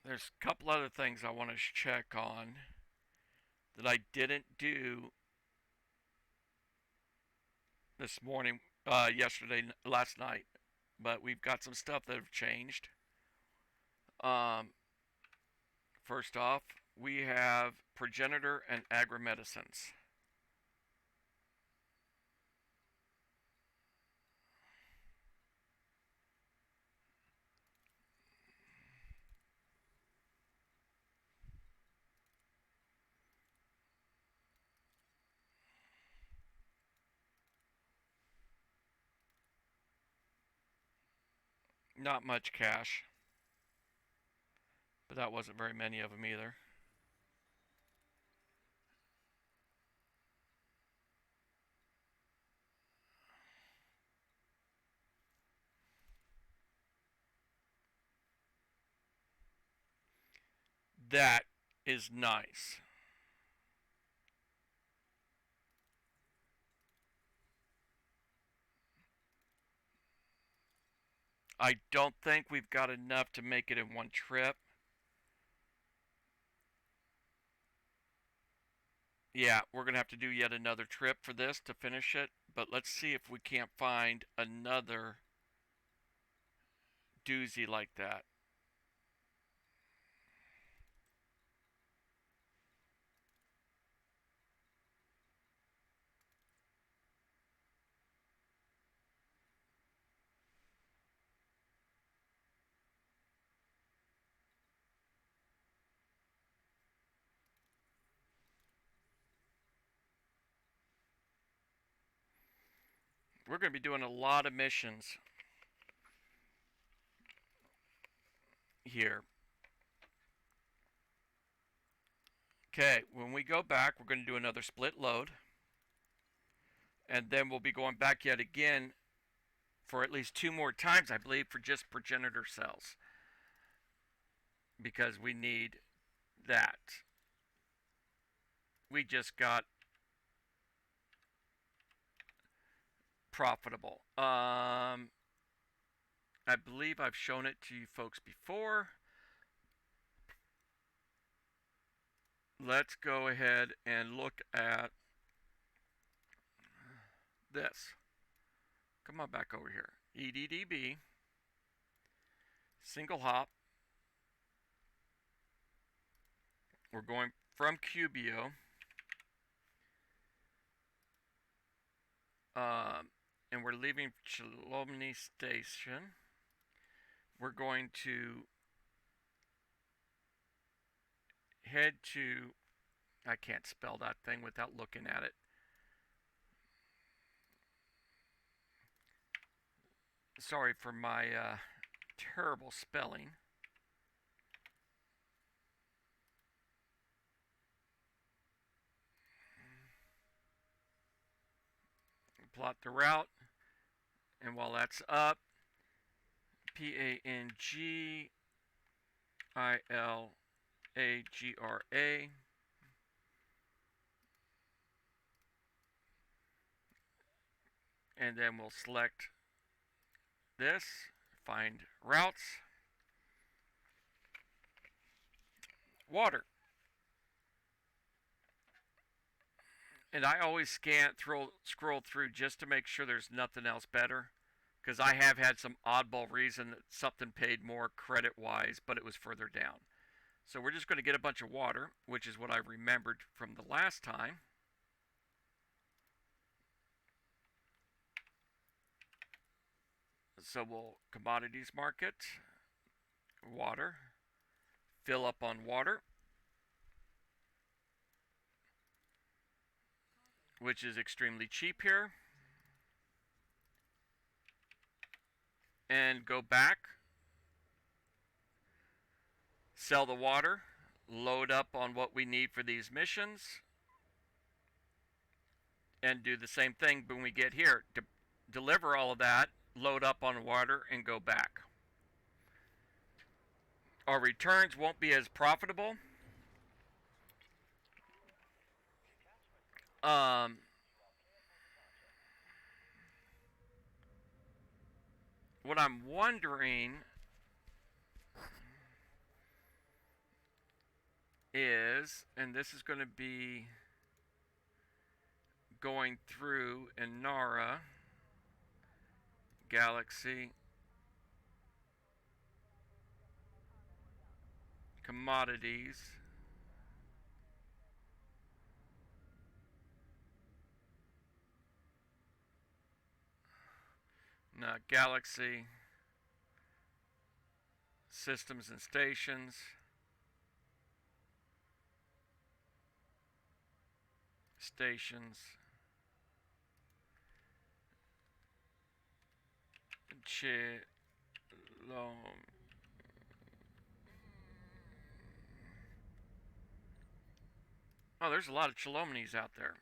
[SPEAKER 1] there's a couple other things I want to check on that I didn't do this morning, yesterday, last night, but we've got some stuff that have changed. Um, First off, we have progenitor and agromedicines. Not much cash, but that wasn't very many of them either. That is nice. I don't think we've got enough to make it in one trip. Yeah, we're going to have to do yet another trip for this to finish it, but let's see if we can't find another doozy like that. We're going to be doing a lot of missions here. Okay, when we go back, we're going to do another split load. And then we'll be going back yet again for at least 2 more times, I believe, for just progenitor cells. Because we need that. We just got profitable. I believe I've shown it to you folks before. Let's go ahead and look at this. Come on back over here. EDDB, single hop. We're going from Cubio. And we're leaving Cholomny Station. We're going to head to, I can't spell that thing without looking at it. Sorry for my terrible spelling. Plot the route, and while that's up, PANG ILAGRA. And then we'll select this, find routes, water. And I always scroll through just to make sure there's nothing else better, because I have had some oddball reason that something paid more credit wise, but it was further down. So we're just going to get a bunch of water, which is what I remembered from the last time. So we'll commodities market, water, fill up on water, which is extremely cheap here. And go back, sell the water, load up on what we need for these missions, and do the same thing when we get here. Deliver all of that, load up on water, and go back. Our returns won't be as profitable. What I'm wondering is, and this is going to be going through Inara, Galaxy, commodities, not Galaxy, systems and stations, stations, Chilom. Oh, there's a lot of Chilomnis out there.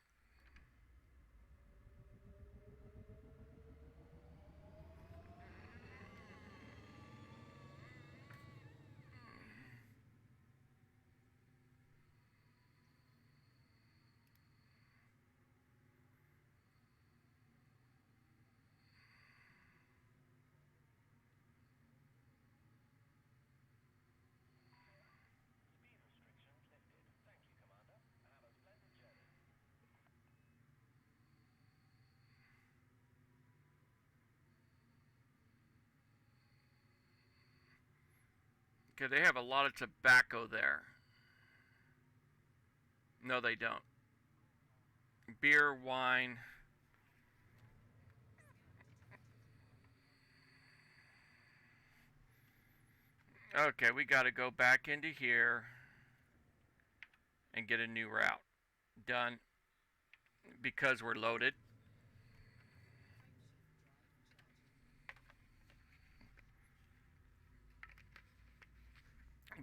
[SPEAKER 1] Okay, they have a lot of tobacco there. No, they don't. Beer, wine. Okay, we got to go back into here and get a new route. Done. Because we're loaded.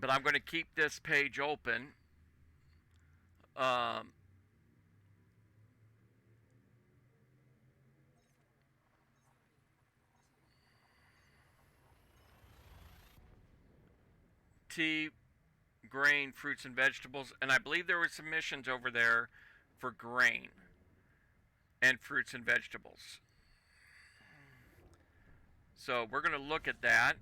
[SPEAKER 1] But I'm going to keep this page open. Tea, grain, fruits, and vegetables. And I believe there were some missions over there for grain and fruits and vegetables. So we're going to look at that.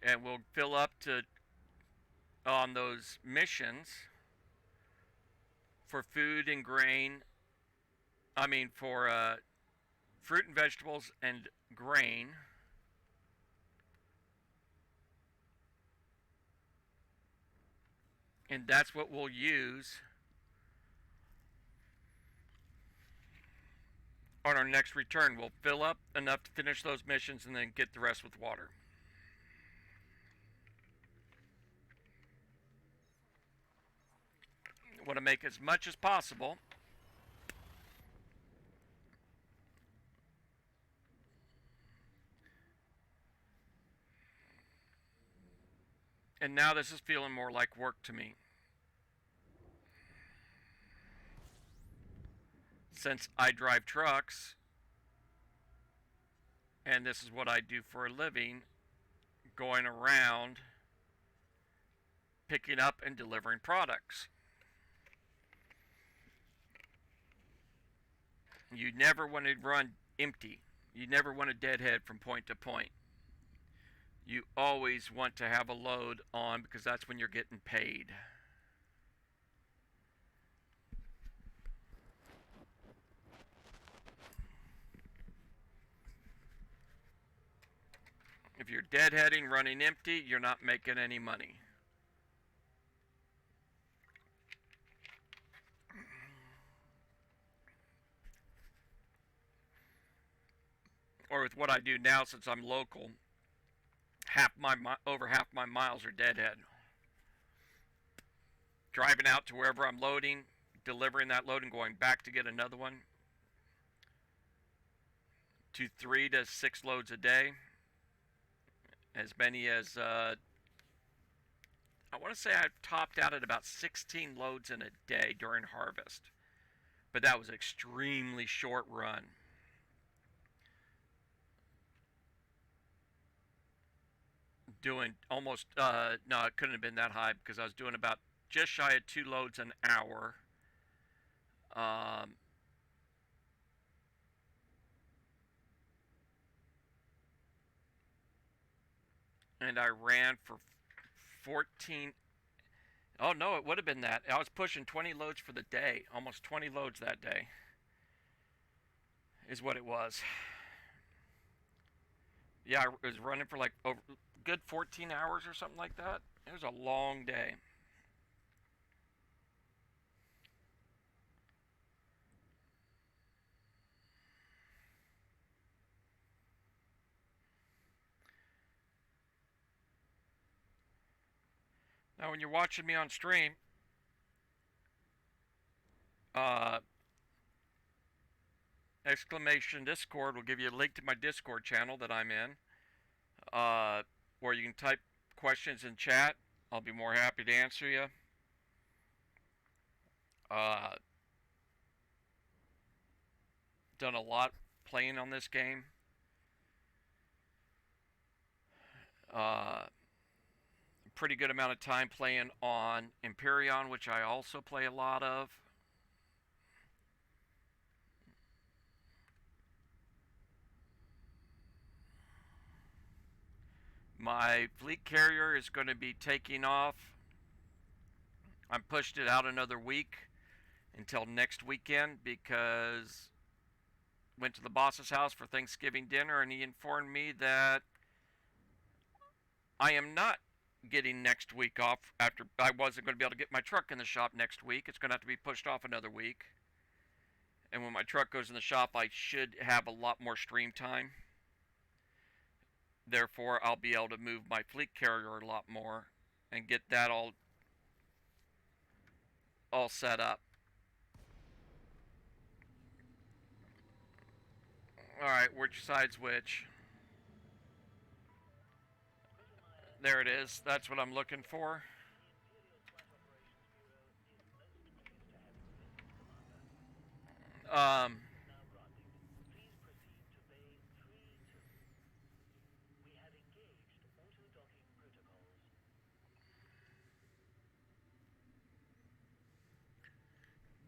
[SPEAKER 1] And we'll fill up to on those missions for food and grain. I mean, for fruit and vegetables and grain. And that's what we'll use on our next return. We'll fill up enough to finish those missions and then get the rest with water. Want to make as much as possible. And now this is feeling more like work to me. Since I drive trucks, and this is what I do for a living, going around picking up and delivering products. You never want to run empty. You never want to deadhead from point to point. You always want to have a load on because that's when you're getting paid. If you're deadheading, running empty, you're not making any money. Or with what I do now, since I'm local, over half my miles are deadhead. Driving out to wherever I'm loading, delivering that load, and going back to get another one. 3 to 6 loads a day. As many as I want to say I've topped out at about 16 loads in a day during harvest, but that was an extremely short run. Doing almost no, it couldn't have been that high because I was doing about just shy of 2 loads an hour. And I ran for 14. Oh no, it would have been that. I was pushing 20 loads for the day, almost 20 loads that day is what it was. Yeah, I was running for like over good 14 hours or something like that. It was a long day. Now, when you're watching me on stream, exclamation Discord will give you a link to my Discord channel that I'm in, where you can type questions in chat. I'll be more happy to answer you. Done a lot playing on this game. Pretty good amount of time playing on Empyrion, which I also play a lot of. My fleet carrier is going to be taking off. I'm pushed it out another week until next weekend because went to the boss's house for Thanksgiving dinner and he informed me that I am not getting next week off. After I wasn't going to be able to get my truck in the shop next week. It's going to have to be pushed off another week. And when my truck goes in the shop, I should have a lot more stream time. Therefore, I'll be able to move my fleet carrier a lot more and get that all set up. Alright, which side's which? There it is. That's what I'm looking for.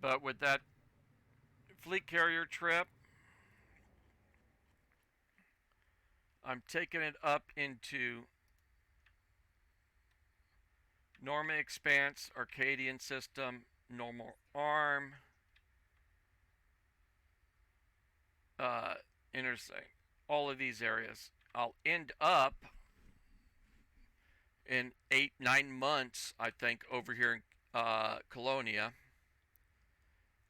[SPEAKER 1] But with that fleet carrier trip, I'm taking it up into Norma Expanse, Arcadian System, Normal Arm, Intersect, all of these areas. I'll end up in 8-9 months, I think, over here in Colonia.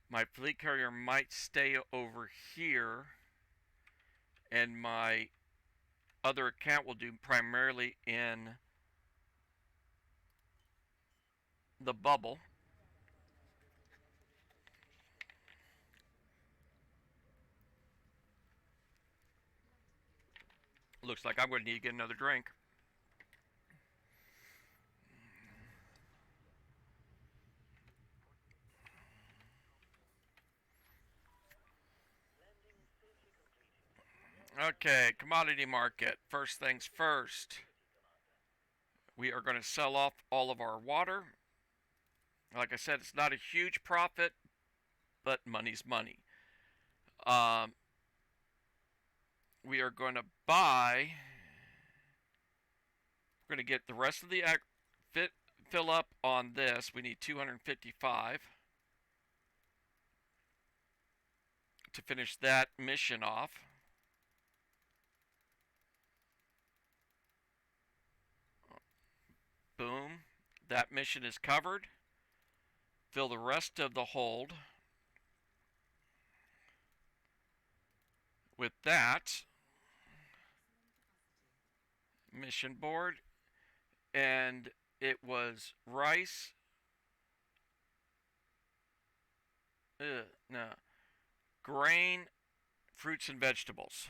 [SPEAKER 1] My fleet carrier might stay over here, and my other account will do primarily in the bubble. Looks like I'm going to need to get another drink. Okay, commodity market. First things first. We are going to sell off all of our water. Like I said, it's not a huge profit, but money's money. We are going to buy. We're going to get the rest of the fill up on this. We need 255 to finish that mission off. Boom. That mission is covered. Fill the rest of the hold with that mission board, and it was rice. No. Grain, fruits, and vegetables.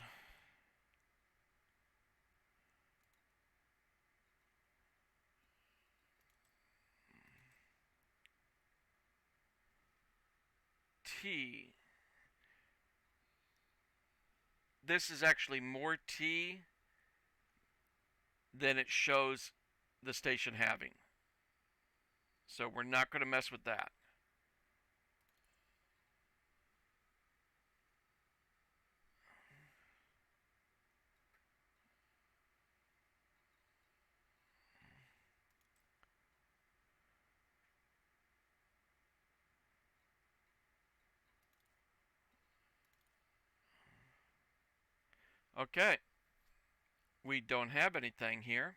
[SPEAKER 1] Tea. This is actually more tea than it shows the station having. So we're not going to mess with that. Okay. We don't have anything here.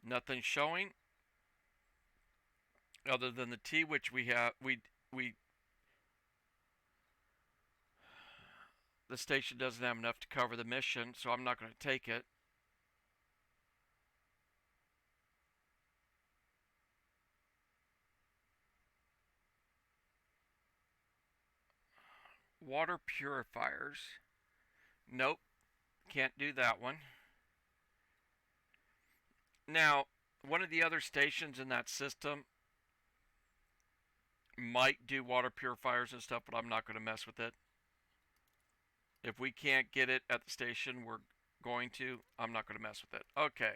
[SPEAKER 1] Nothing showing other than the tea, which we have. The station doesn't have enough to cover the mission, so I'm not going to take it. Water purifiers. Nope. Can't do that one. Now, one of the other stations in that system might do water purifiers and stuff, but I'm not going to mess with it. If we can't get it at the station, we're going to. I'm not going to mess with it. Okay.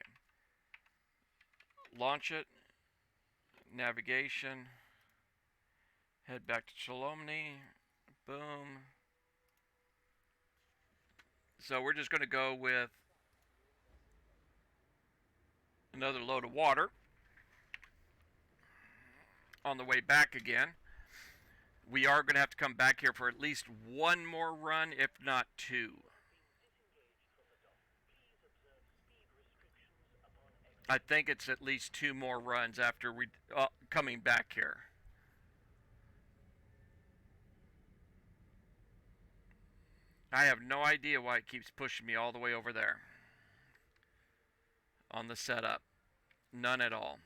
[SPEAKER 1] Launch it. Navigation. Head back to Cholomny. Boom. So we're just going to go with another load of water on the way back again. We are going to have to come back here for at least one more run, if not two. I think it's at least two more runs after we coming back here. I have no idea why it keeps pushing me all the way over there on the setup. None at all.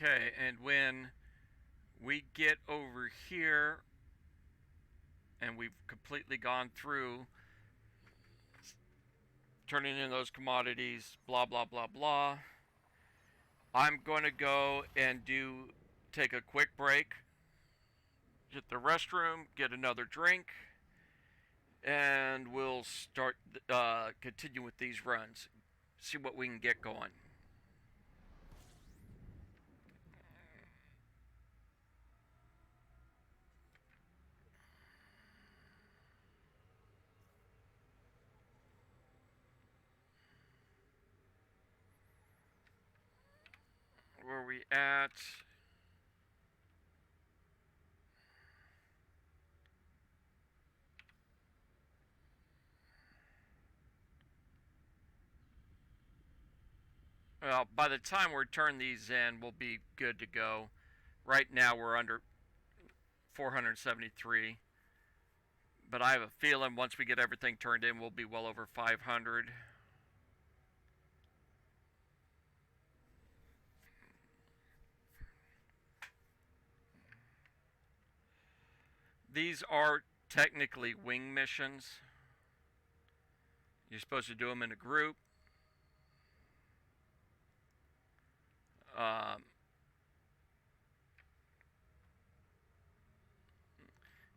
[SPEAKER 1] Okay, and when we get over here and we've completely gone through turning in those commodities, blah, blah, blah, blah, I'm going to go and take a quick break, get the restroom, get another drink, and we'll start continue with these runs, see what we can get going. where are we at? Well, by the time we turn these in, we'll be good to go. Right now we're under 473. But I have a feeling once we get everything turned in, we'll be well over 500. These are technically wing missions. You're supposed to do them in a group.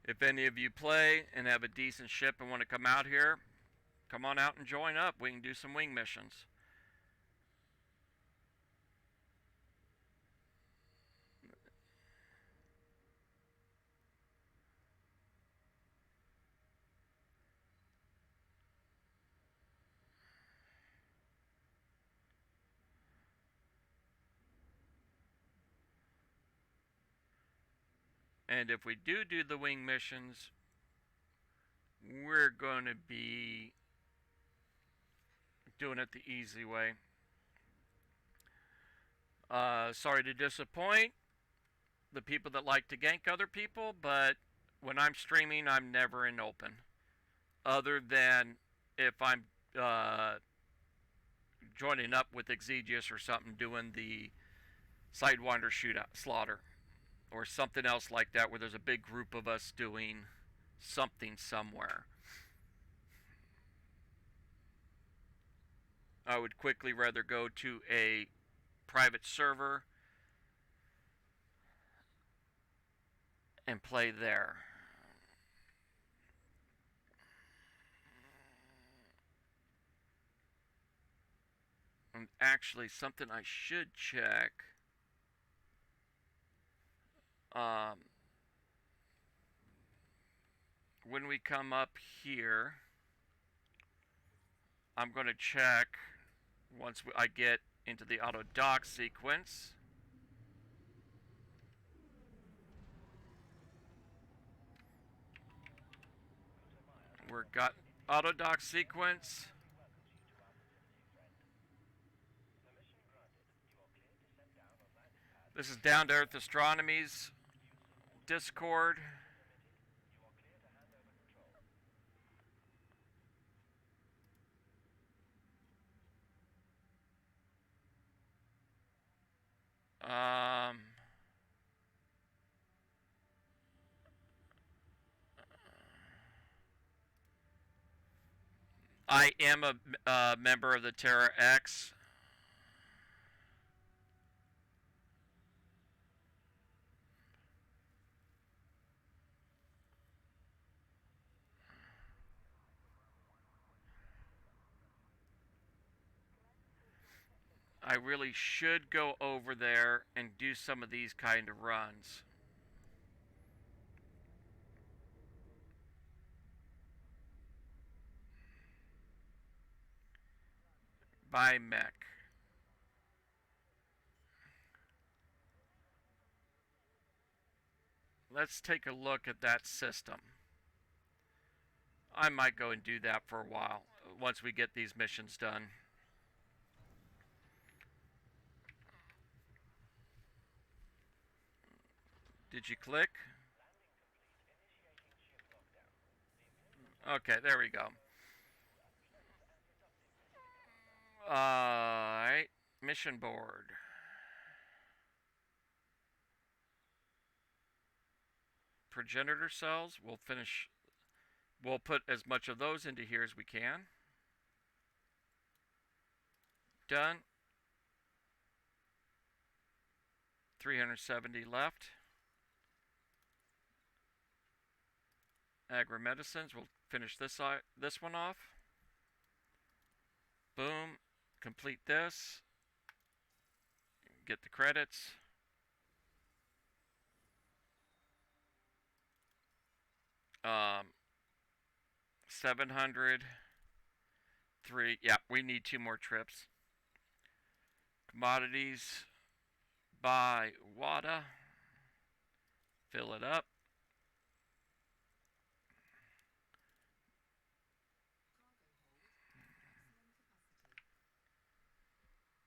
[SPEAKER 1] If any of you play and have a decent ship and want to come out here, come on out and join up. We can do some wing missions. And if we do the wing missions, we're going to be doing it the easy way. Sorry to disappoint the people that like to gank other people, but when I'm streaming, I'm never in open. Other than if I'm joining up with Exegius or something, doing the Sidewinder shootout slaughter, or something else like that, where there's a big group of us doing something somewhere. I would quickly rather go to a private server and play there. And actually, something I should check. When we come up here, I'm going to check once I get into the auto dock sequence. We've got auto dock sequence. This is Down to Earth Astronomy's Discord. I am a member of the Terra X. I really should go over there and do some of these kind of runs. By mech. Let's take a look at that system. I might go and do that for a while once we get these missions done. Did you click? Okay, there we go. Alright, mission board. Progenitor cells, we'll put as much of those into here as we can. Done. 370 left. Agri-medicines, we'll finish this one off. Boom. Complete this. Get the credits. Um, 700. 3. Yeah, we need 2 more trips. Commodities. by WADA. Fill it up.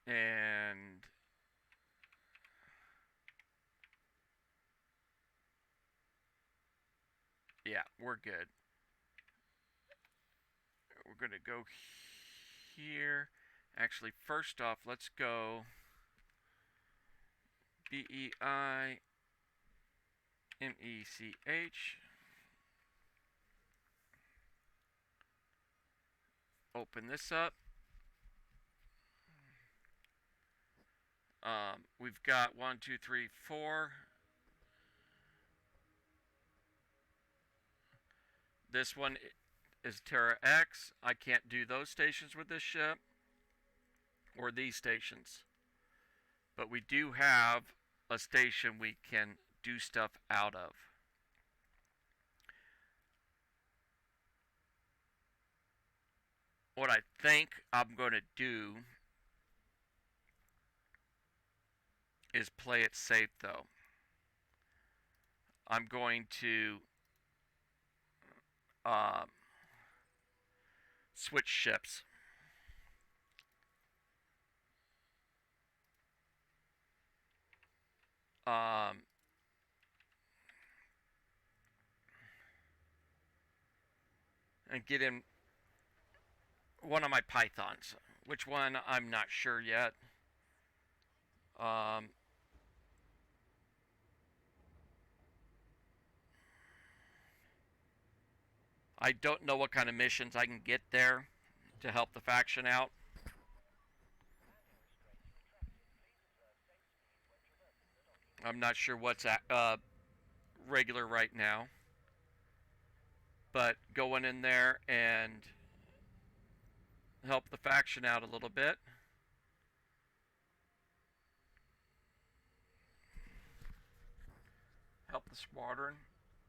[SPEAKER 1] And yeah, we're good. We're going to go here. Actually, first off, let's go BEIMECH. Open this up. We've got 1, 2, 3, 4. This one is Terra X. I can't do those stations with this ship or these stations. But we do have a station we can do stuff out of. What I think I'm going to do is play it safe, though. I'm going to switch ships. And get in one of my Pythons. Which one, I'm not sure yet. I don't know what kind of missions I can get there to help the faction out. I'm not sure what's regular right now. But going in there and help the faction out a little bit. Help the squadron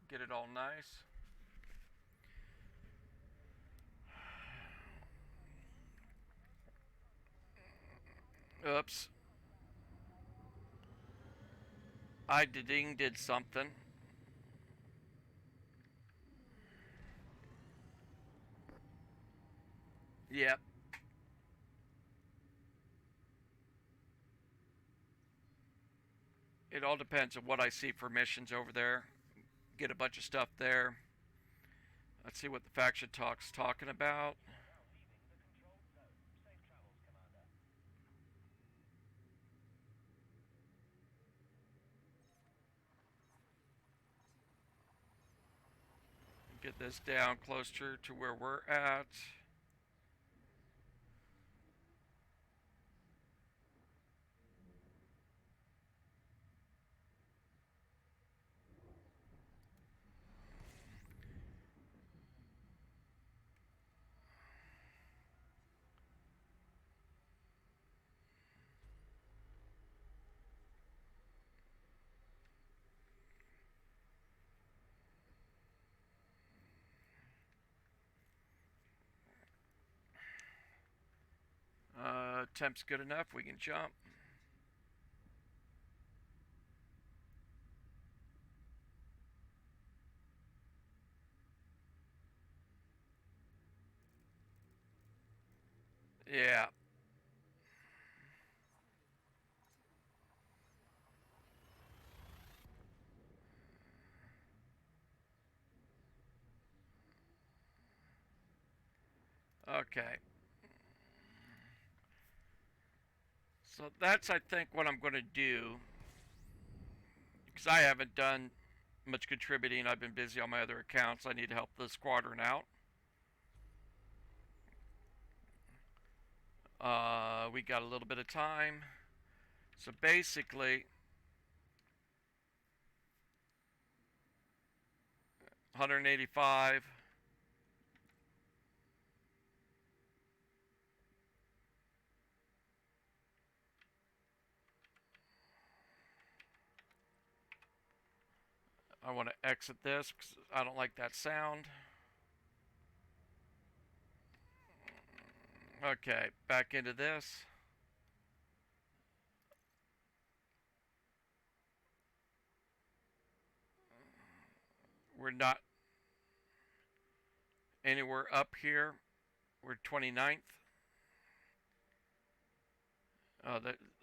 [SPEAKER 1] get it all nice. Oops. I did something. Yep. It all depends on what I see for missions over there. Get a bunch of stuff there. Let's see what the faction talk's talking about. Get this down closer to where we're at. Temp's good enough. We can jump. Yeah. Okay. So that's, I think, what I'm going to do. Because I haven't done much contributing. I've been busy on my other accounts. I need to help the squadron out. We got a little bit of time. So basically, 185. I want to exit this because I don't like that sound. Okay, back into this. We're not anywhere up here. We're 29th.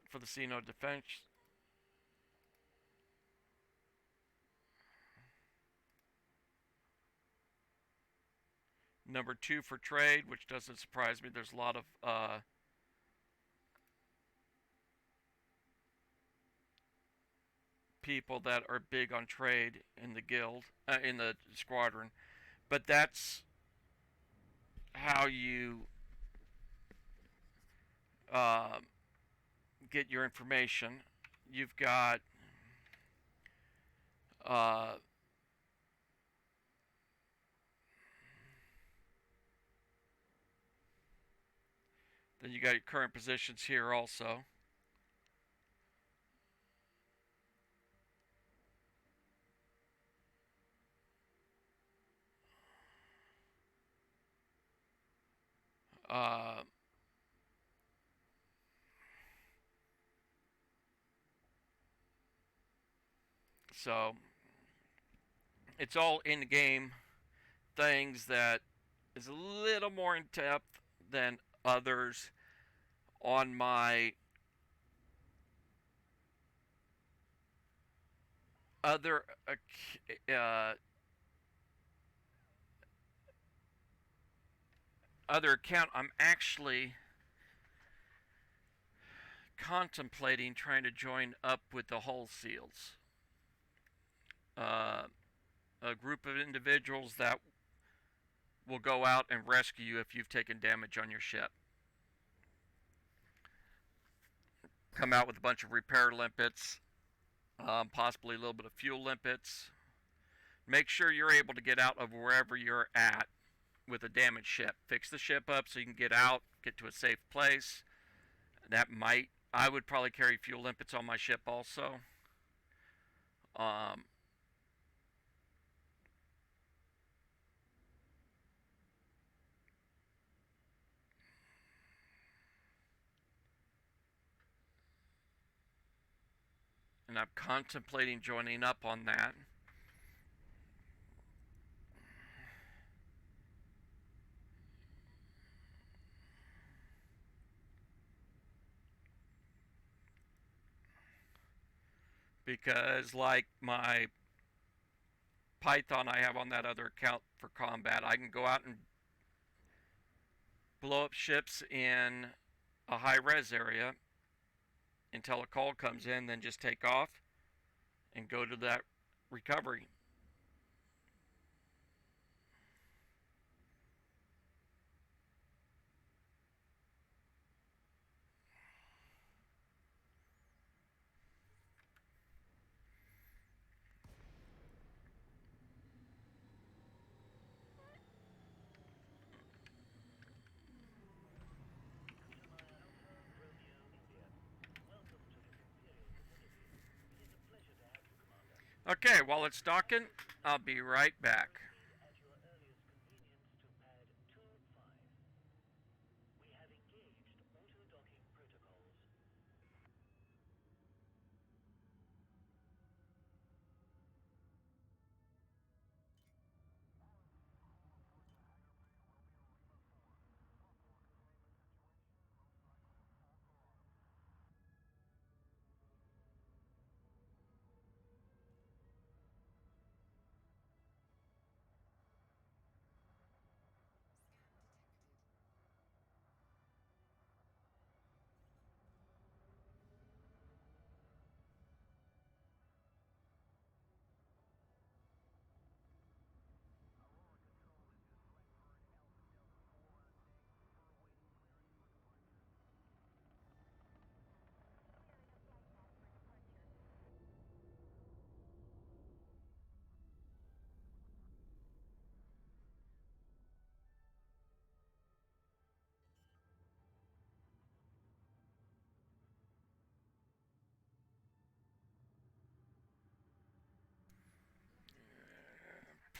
[SPEAKER 1] For the C-No defense. Number 2 for trade, which doesn't surprise me. There's a lot of people that are big on trade in the guild, in the squadron. But that's how you get your information. You've got then you got your current positions here also. So it's all in-game things that is a little more in depth than others on my other other account. I'm actually contemplating trying to join up with the Hull Seals, a group of individuals that will go out and rescue you if you've taken damage on your ship. Come out with a bunch of repair limpets, possibly a little bit of fuel limpets. Make sure you're able to get out of wherever you're at with a damaged ship. Fix the ship up so you can get out, get to a safe place. I would probably carry fuel limpets on my ship also. And I'm contemplating joining up on that. Because like my Python I have on that other account for combat, I can go out and blow up ships in a high res area until a call comes in, then just take off and go to that recovery. Okay, while it's docking, I'll be right back.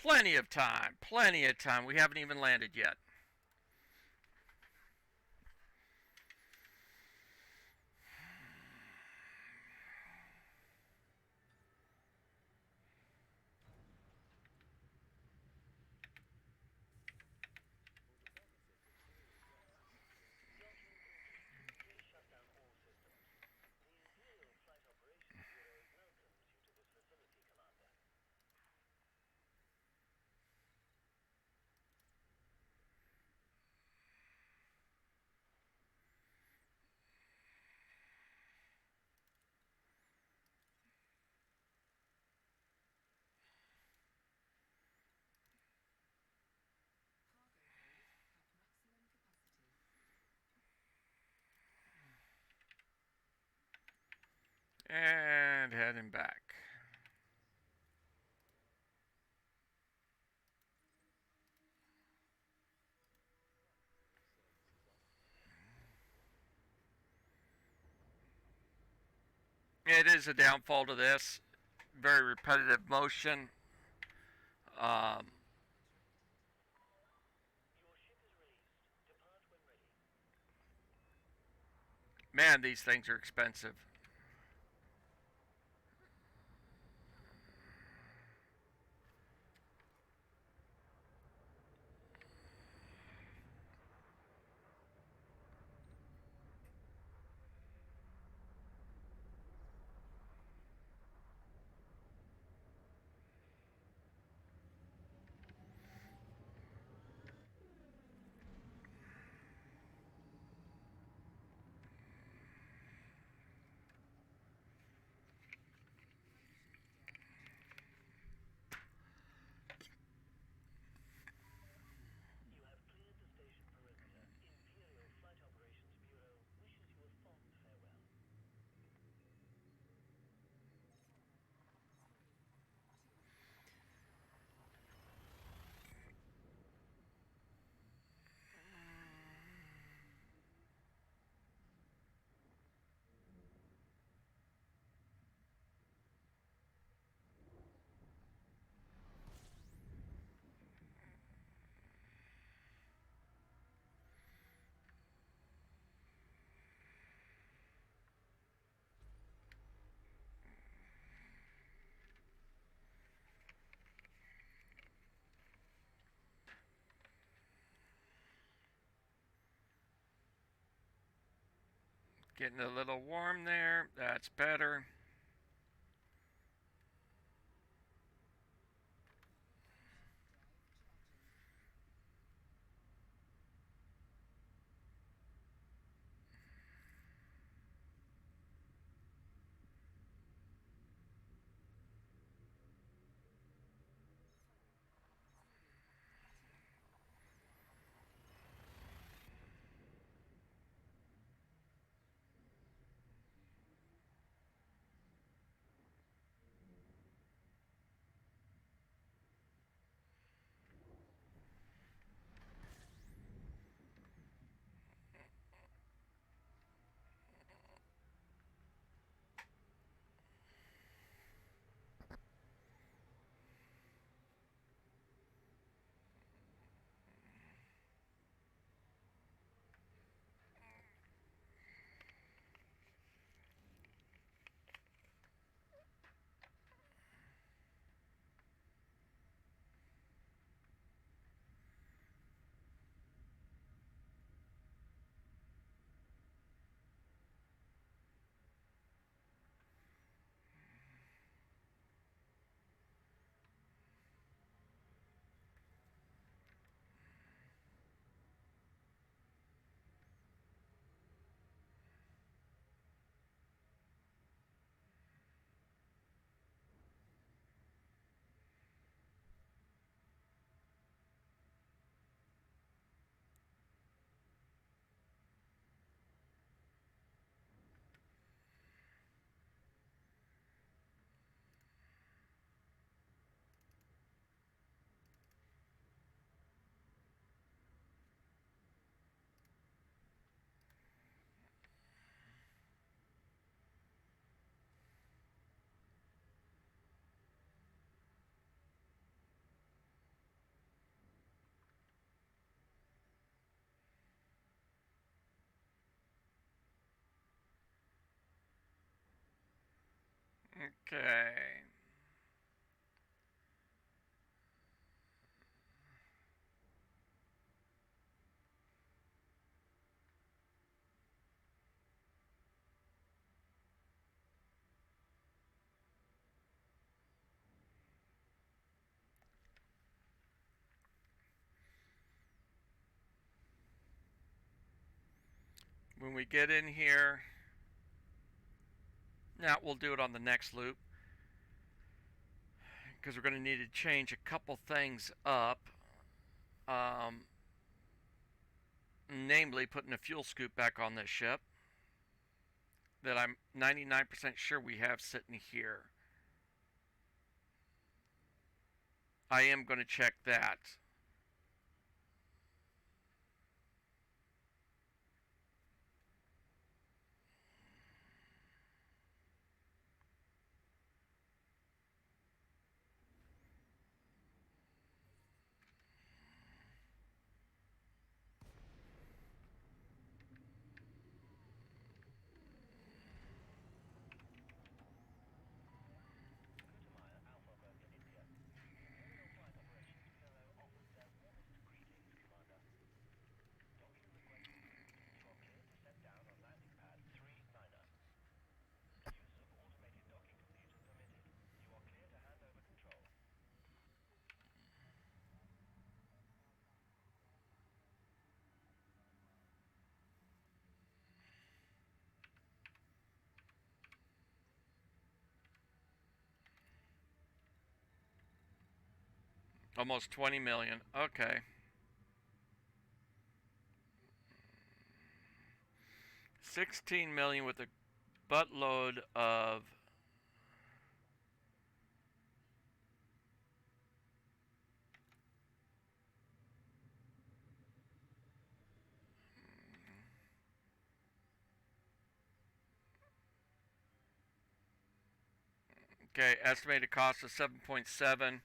[SPEAKER 1] Plenty of time. Plenty of time. We haven't even landed yet. And heading back. It is a downfall to this. Very repetitive motion. Um, Man, these things are expensive. Getting a little warm there. That's better. Okay. When we get in here, now we'll do it on the next loop because we're going to need to change a couple things up. Um, Namely, putting a fuel scoop back on this ship. that I'm 99% sure we have sitting here. I am going to check that. Almost 20 million. Okay. 16 million with a buttload of okay, estimated cost of 7.7.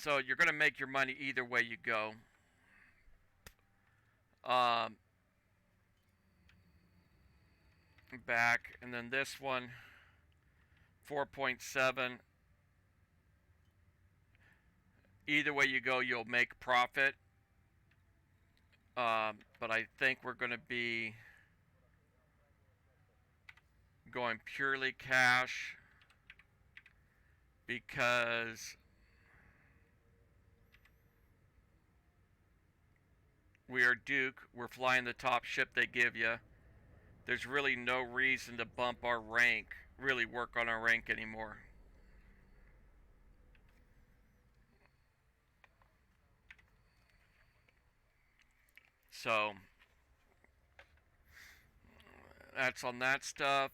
[SPEAKER 1] So you're going to make your money either way you go. Back, and then this one 4.7. Either way you go, you'll make profit. But I think we're going to be going purely cash because we are Duke. We're flying the top ship they give you. There's really no reason to bump our rank, really work on our rank anymore. So that's on that stuff.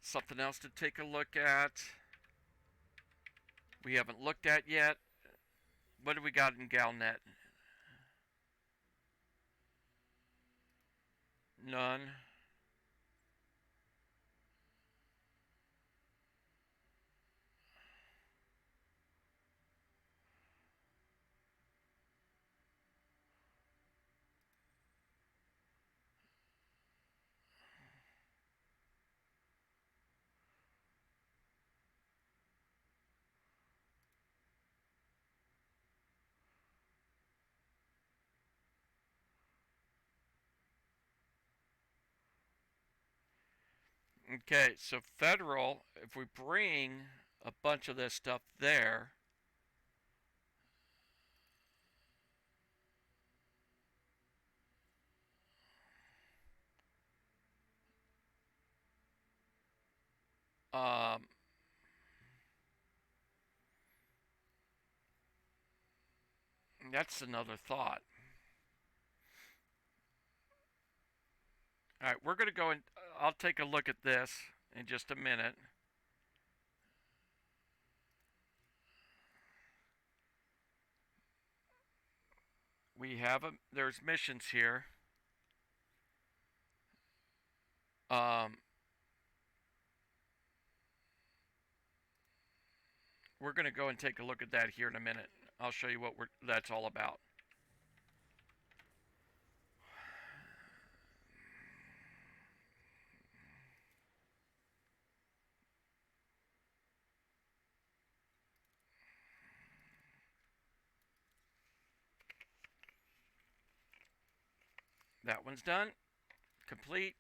[SPEAKER 1] Something else to take a look at. We haven't looked at yet. What do we got in Galnet? None. Okay, so federal, if we bring a bunch of this stuff there, um, that's another thought. All right, we're going to go and I'll take a look at this in just a minute. We have there's missions here. We're going to go and take a look at that here in a minute. I'll show you what that's all about. That one's done. Complete.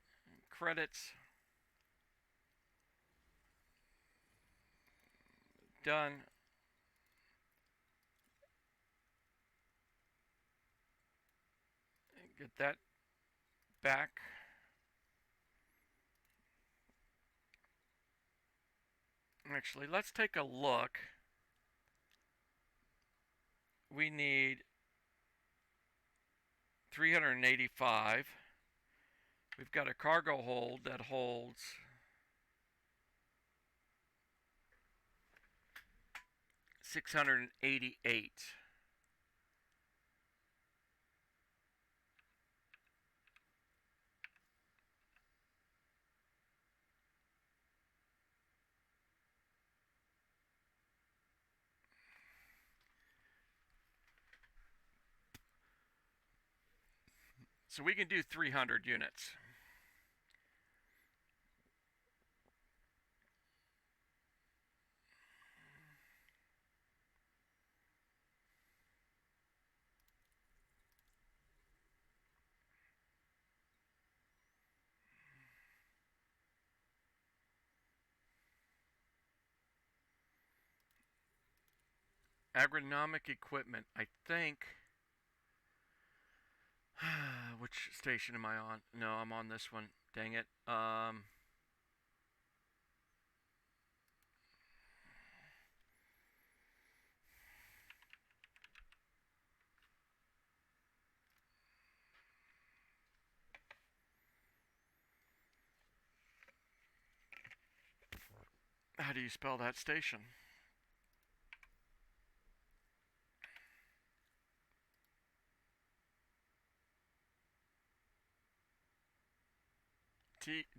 [SPEAKER 1] Credits. Done. Get that back. Actually, let's take a look. We need 385. We've got a cargo hold that holds 688. So we can do 300 units. Agronomic equipment, I think. Which station am I on? No, I'm on this one. Dang it. How do you spell that station?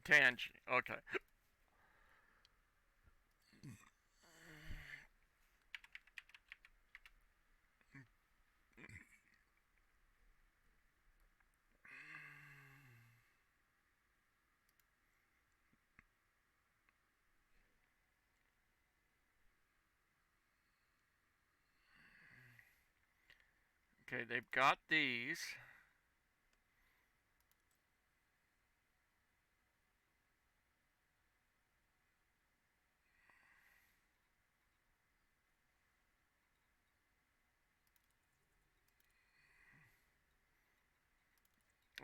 [SPEAKER 1] Tangi. Okay. Okay, they've got these.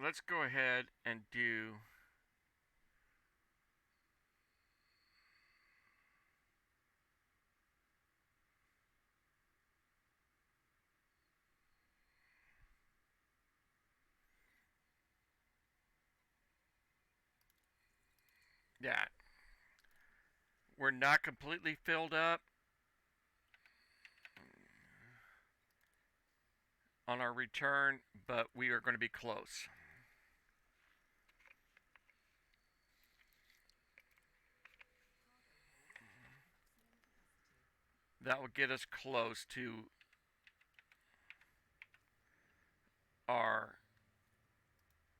[SPEAKER 1] Let's go ahead and do that. We're not completely filled up on our return, but we are going to be close. That will get us close to our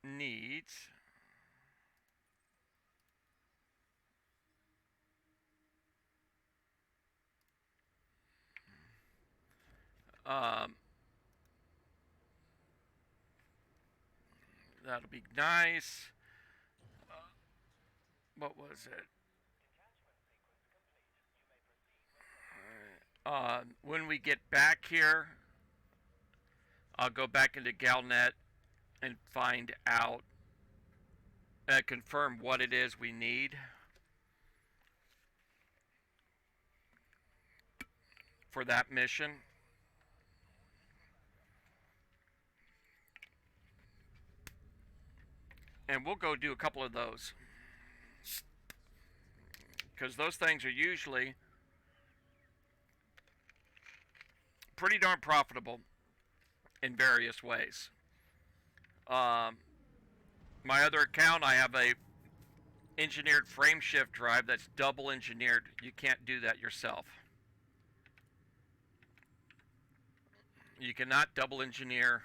[SPEAKER 1] needs. That'll be nice. What was it? When we get back here, I'll go back into Galnet and find out, confirm what it is we need for that mission. And we'll go do a couple of those. Because those things are usually pretty darn profitable in various ways. My other account, I have a engineered frame shift drive that's double engineered. You can't do that yourself. You cannot double engineer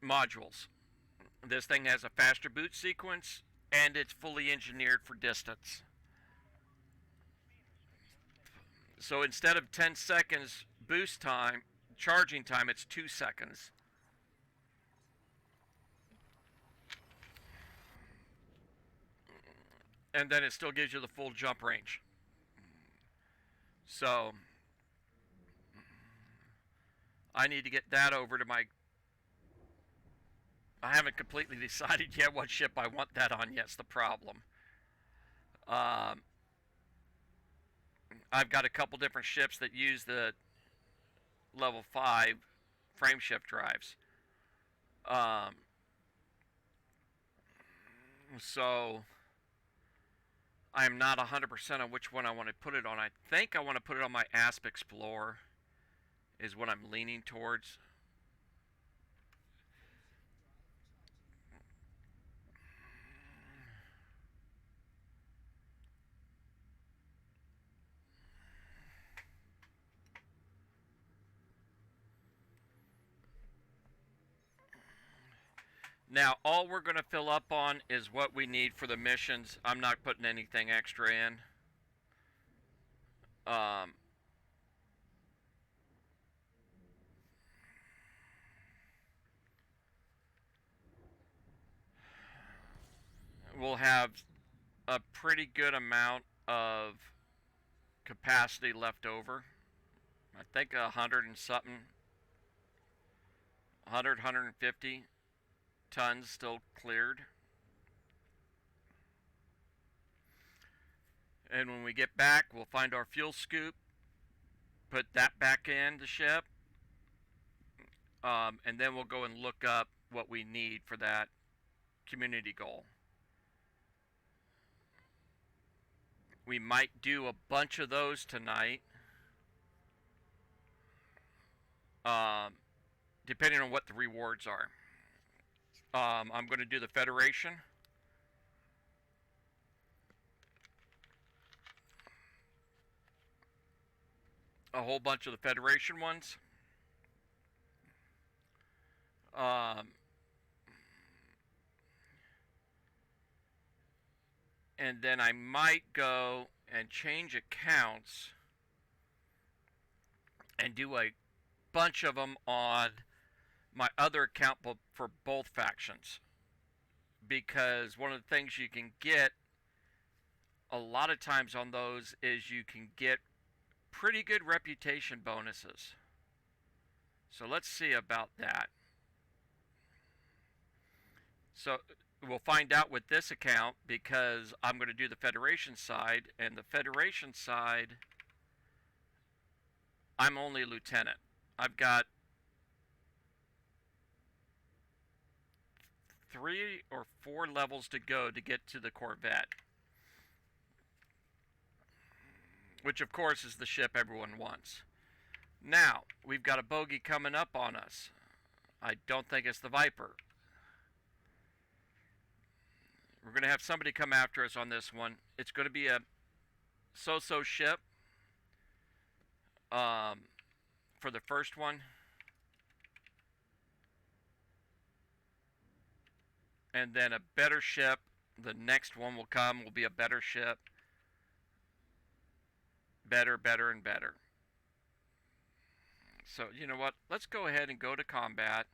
[SPEAKER 1] modules. This thing has a faster boot sequence and it's fully engineered for distance. So instead of 10 seconds boost time, charging time, it's 2 seconds. And then it still gives you the full jump range. So I need to get that over to my... I haven't completely decided yet what ship I want that on yet's the problem. I've got a couple different ships that use the level 5 frame shift drives. Um, so I'm not 100% on which one I want to put it on. I think I want to put it on my Asp Explorer, is what I'm leaning towards. Now, all we're going to fill up on is what we need for the missions. I'm not putting anything extra in. Um, we'll have a pretty good amount of capacity left over. I think 100 and something, 100, 150 tons still cleared. And when we get back, we'll find our fuel scoop, put that back in the ship, and then we'll go and look up what we need for that community goal. We might do a bunch of those tonight, depending on what the rewards are. I'm going to do the Federation. A whole bunch of the Federation ones. And then I might go and change accounts and do a bunch of them on my other account for both factions, because one of the things you can get a lot of times on those is you can get pretty good reputation bonuses. So let's see about that. So we'll find out with this account, because I'm going to do the Federation side, and the Federation side, I'm only a lieutenant. I've got 3 or 4 levels to go to get to the Corvette, which of course is the ship everyone wants. Now, we've got a bogey coming up on us. I don't think it's the Viper. We're going to have somebody come after us on this one. It's going to be a so-so ship for the first one. And then a better ship. The next one will come, will be a better ship. Better, better, and better. So, you know what? Let's go ahead and go to combat.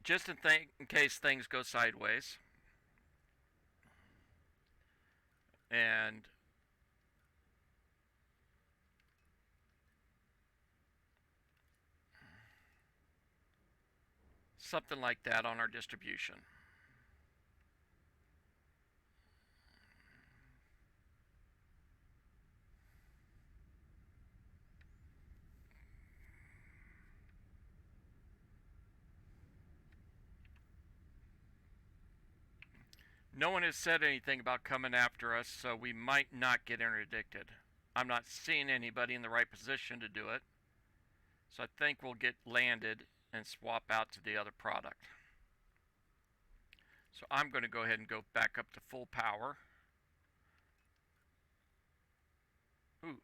[SPEAKER 1] Just in case things go sideways. And something like that on our distribution. No one has said anything about coming after us, so we might not get interdicted. I'm not seeing anybody in the right position to do it. So I think we'll get landed and swap out to the other product. So I'm going to go ahead and go back up to full power. Ooh,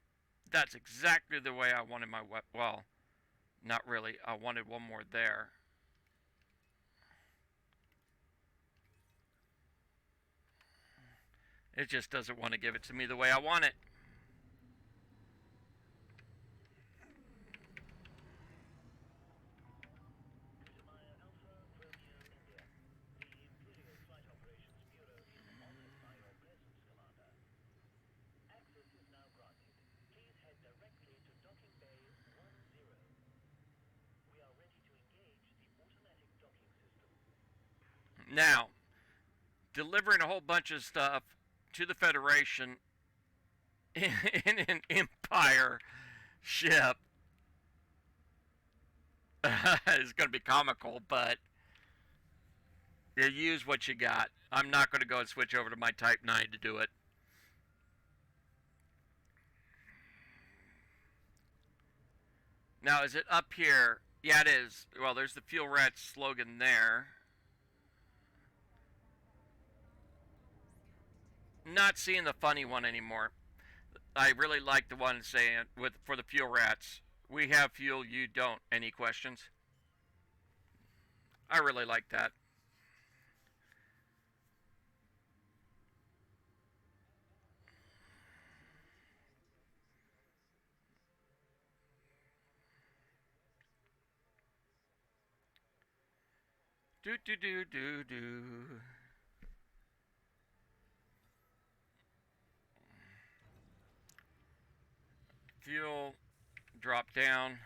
[SPEAKER 1] that's exactly the way I wanted my weapon. Well, not really. I wanted one more there. It just doesn't want to give it to me the way I want it. Now, delivering a whole bunch of stuff to the Federation in an Empire ship It's going to be comical, but you use what you got. I'm not going to go and switch over to my Type 9 to do it. Now, is it up here? Yeah, it is. Well, there's the Fuel Rats slogan there. Not seeing the funny one anymore. I really like the one saying for the Fuel Rats. We have fuel, you don't. Any questions? I really like that. Do do do do do. Fuel drop down.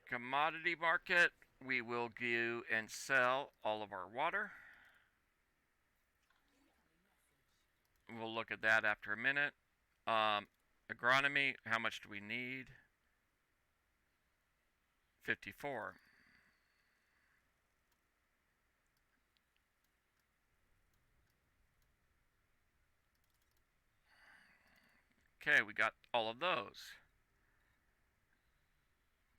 [SPEAKER 1] Commodity market. We will go and sell all of our water. We'll look at that after a minute. Agronomy, how much do we need? 54. Okay, we got all of those.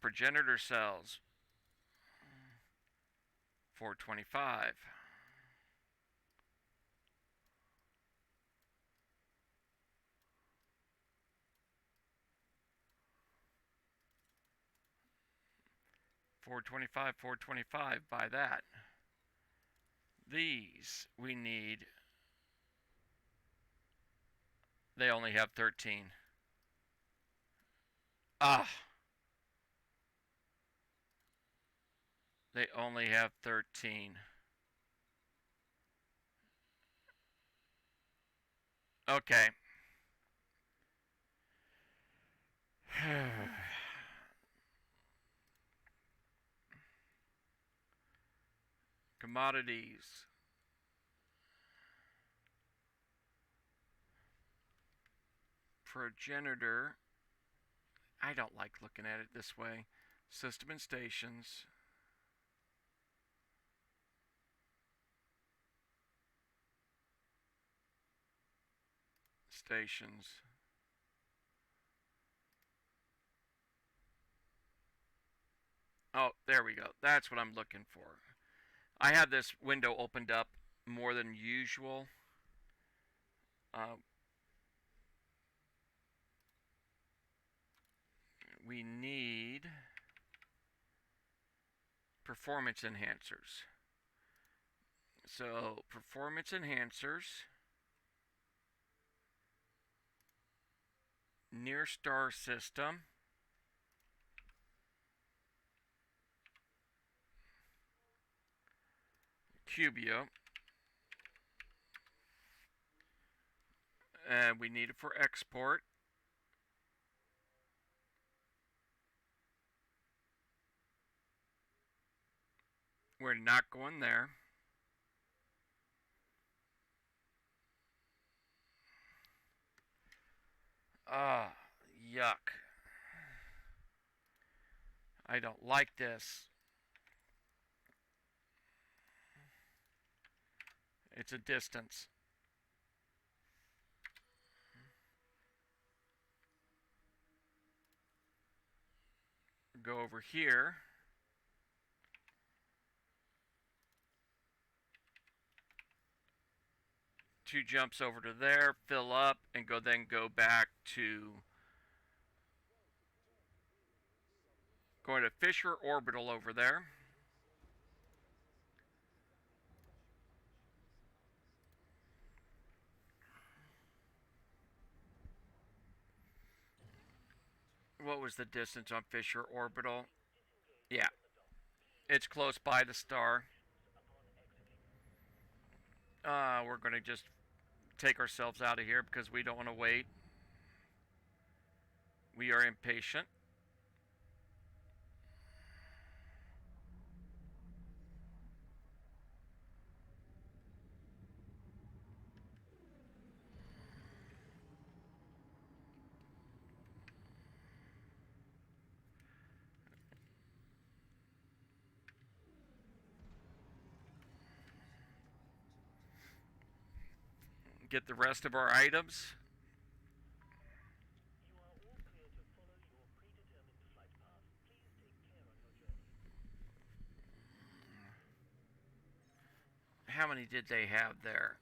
[SPEAKER 1] Progenitor cells, 425. $425, buy that. These we need. They only have 13. Ah, they only have 13. Okay. Commodities. Progenitor. I don't like looking at it this way. System and stations. Stations. Oh, there we go. That's what I'm looking for. I had this window opened up more than usual. We need performance enhancers. So, performance enhancers. Near star system. Cubio. And we need it for export. We're not going there. Ah, yuck. I don't like this. It's a distance. Go over here. Two jumps over to there, fill up, and then go back to going to Fisher Orbital over there. What was the distance on Fisher Orbital? Yeah, it's close by the star. We're going to just take ourselves out of here because we don't want to wait. We are impatient. get the rest of our items. How many did they have there?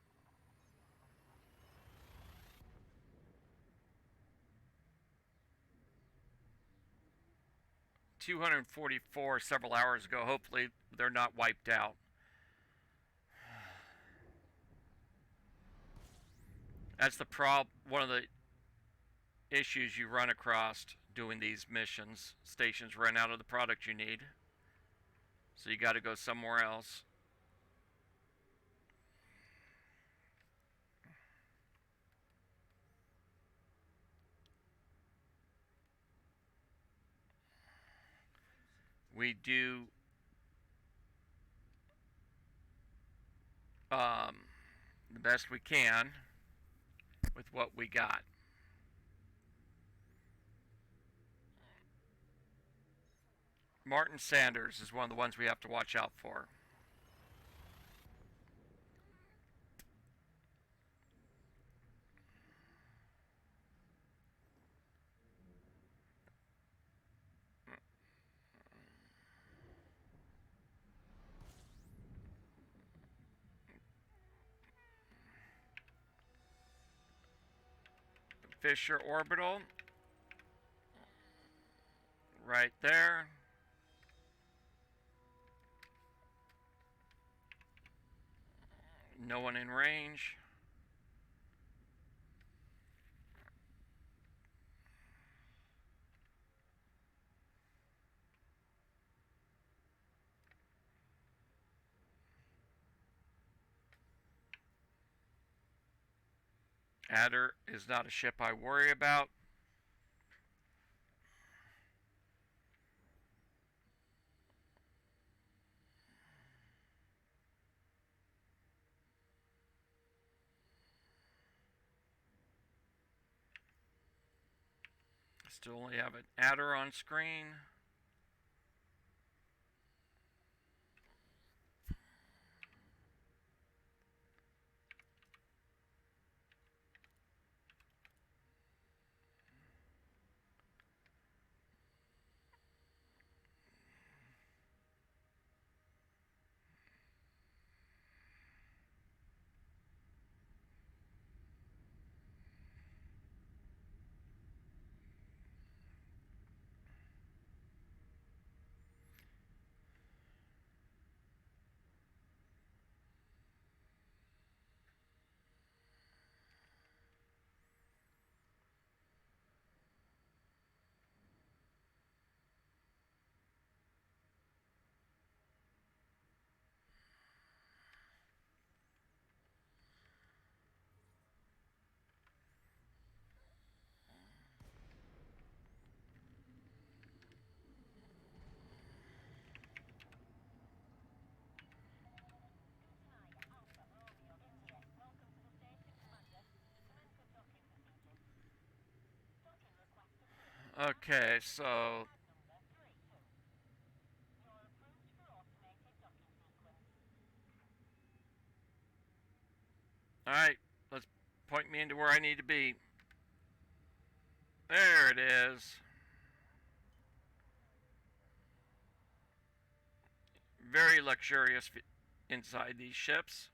[SPEAKER 1] $244 several hours ago. Hopefully they're not wiped out. That's the one of the issues you run across doing these missions. Stations run out of the product you need, so you got to go somewhere else. We do the best we can with what we got. Martin Sanders is one of the ones we have to watch out for. Fisher Orbital. Right there. No one in range. Adder is not a ship I worry about. Still only have an Adder on screen. Okay, so alright, let's point me into where I need to be. There it is. Very luxurious inside these ships.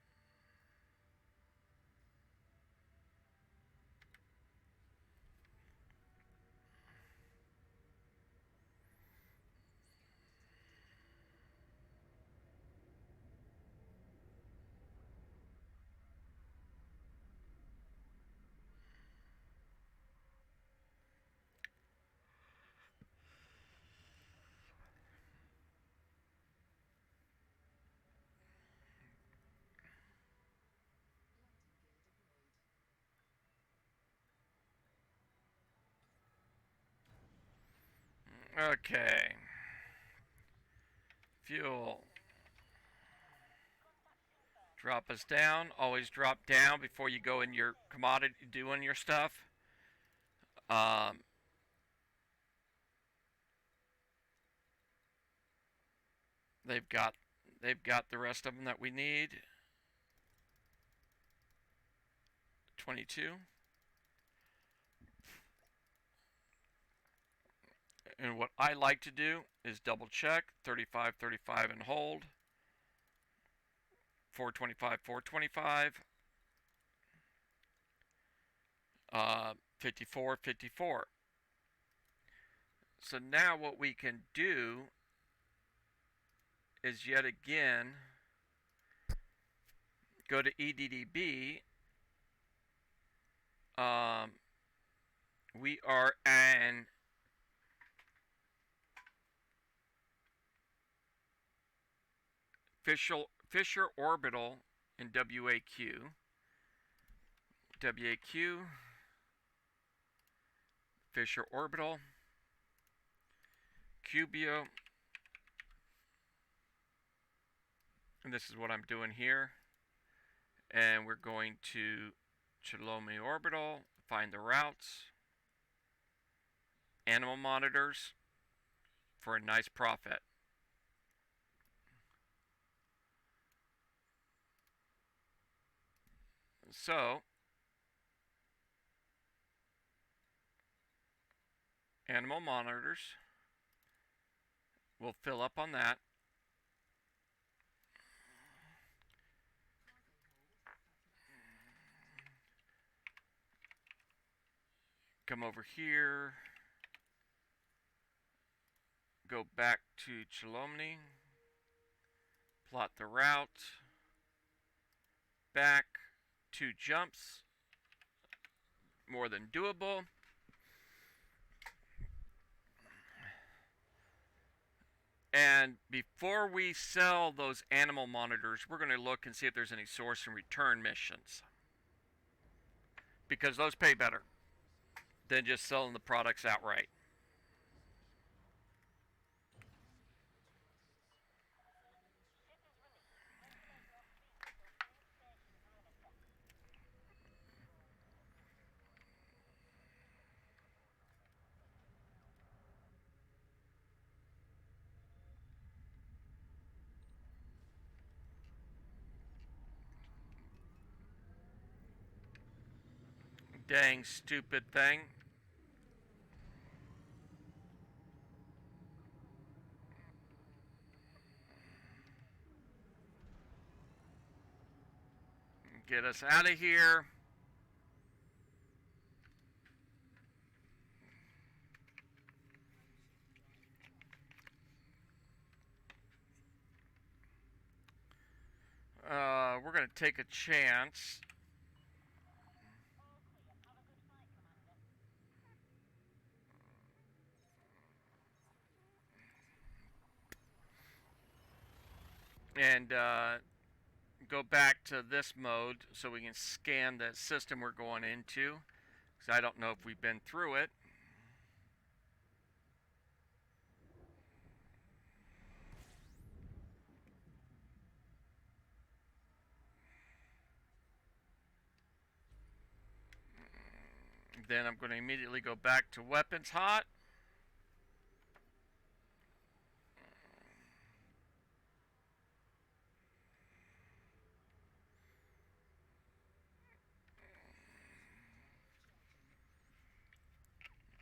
[SPEAKER 1] Okay. Fuel. Drop us down. Always drop down before you go in your commodity doing your stuff. They've got the rest of them that we need. 22. And what I like to do is double check 35, 35 and hold. 425, 425. 54, 54. So now what we can do is yet again go to EDDB. We are an Fisher orbital in WAQ. WAQ, Fisher orbital, Cubio, and this is what I'm doing here. And we're going to Chelomey orbital, find the routes, animal monitors for a nice profit. So, animal monitors, we'll fill up on that. Come over here, go back to Chelomey, plot the route, back, 2 jumps, more than doable. And before we sell those animal monitors, we're going to look and see if there's any source and return missions, because those pay better than just selling the products outright. Dang stupid thing. Get us out of here. We're going to take a chance. And go back to this mode so we can scan the system we're going into, because I don't know if we've been through it. Then I'm going to immediately go back to weapons hot.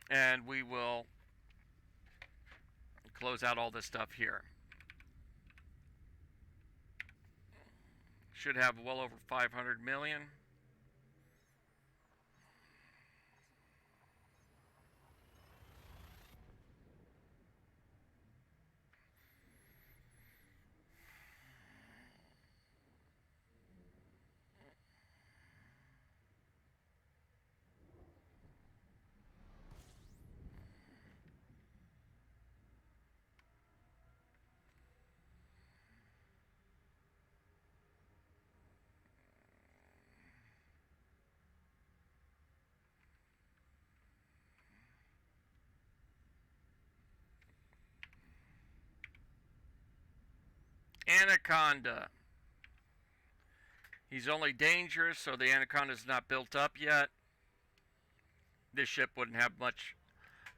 [SPEAKER 1] And we will close out all this stuff here. Should have well over 500 million. Anaconda. He's only dangerous, so the Anaconda's not built up yet. This ship wouldn't have much.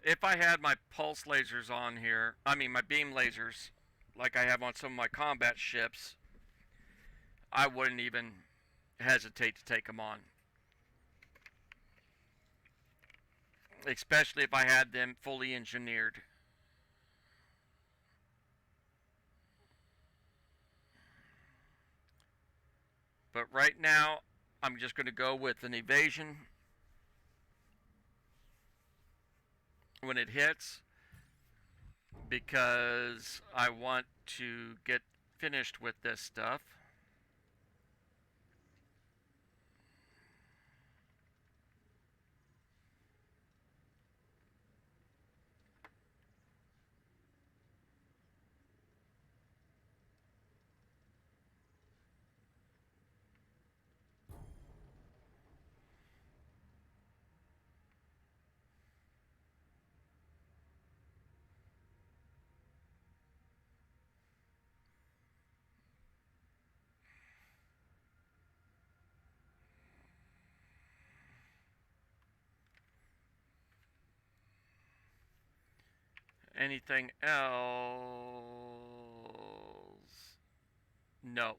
[SPEAKER 1] If I had my pulse lasers on here, I mean my beam lasers, like I have on some of my combat ships, I wouldn't even hesitate to take them on. especially if I had them fully engineered. But right now, I'm just going to go with an evasion when it hits because I want to get finished with this stuff. Anything else? No.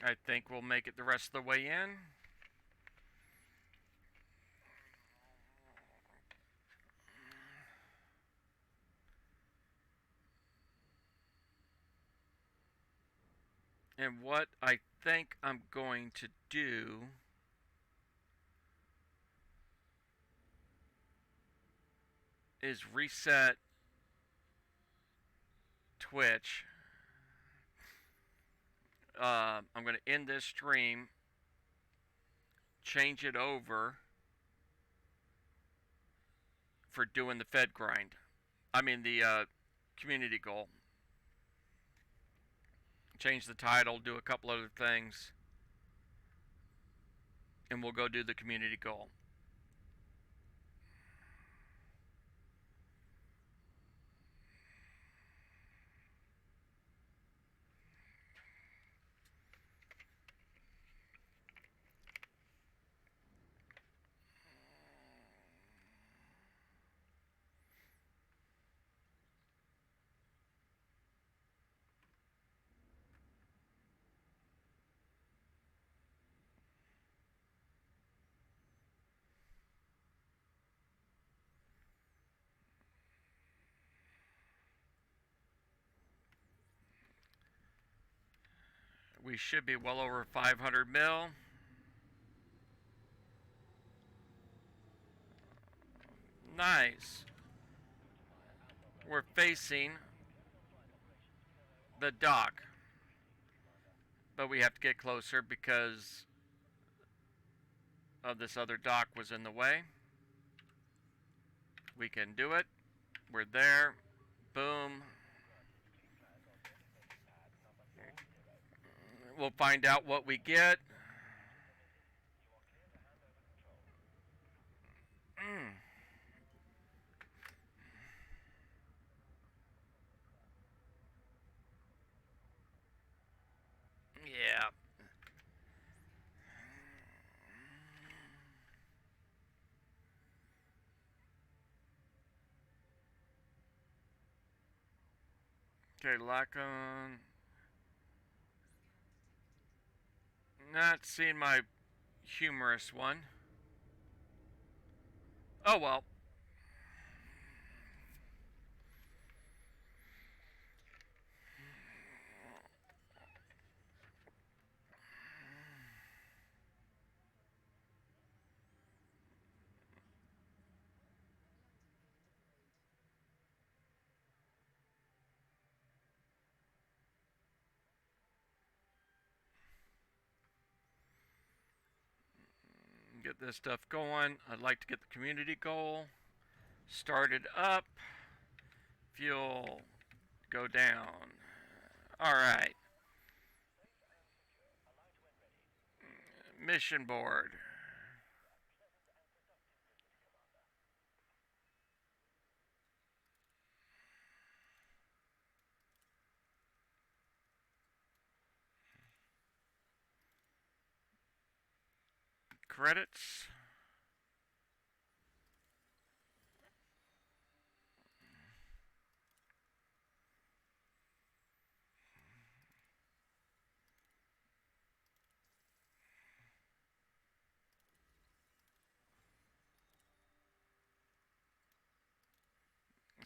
[SPEAKER 1] I think we'll make it the rest of the way in. And what I think I'm going to do is reset Twitch. I'm going to end this stream, change it over for doing the Fed grind. I mean, the community goal. Change the title, do a couple other things, and we'll go do the community goal. We should be well over 500 mil. Nice. We're facing the dock, but we have to get closer because of this other dock was in the way. We can do it. We're there. Boom. We'll find out what we get. Yeah. Okay, lock on. Not seeing my humorous one. Oh well. Get this stuff going. I'd like to get the community goal started up. Fuel go down. All right. Mission board. Credits.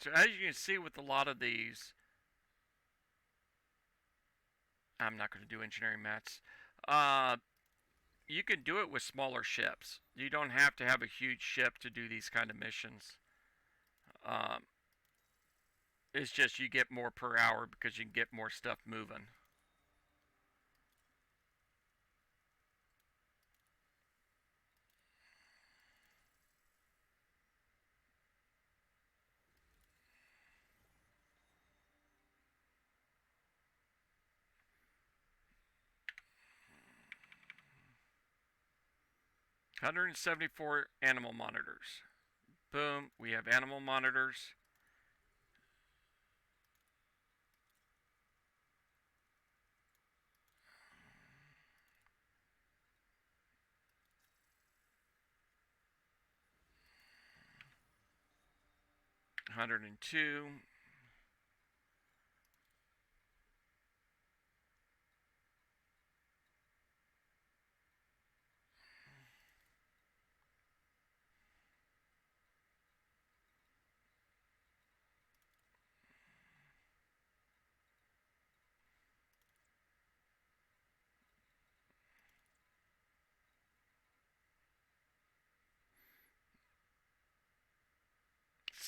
[SPEAKER 1] So as you can see with a lot of these, I'm not going to do engineering maths. You can do it with smaller ships. You don't have to have a huge ship to do these kind of missions. Um, it's just you get more per hour because you can get more stuff moving. One hundred and 74 animal monitors. Boom, we have animal monitors. $102.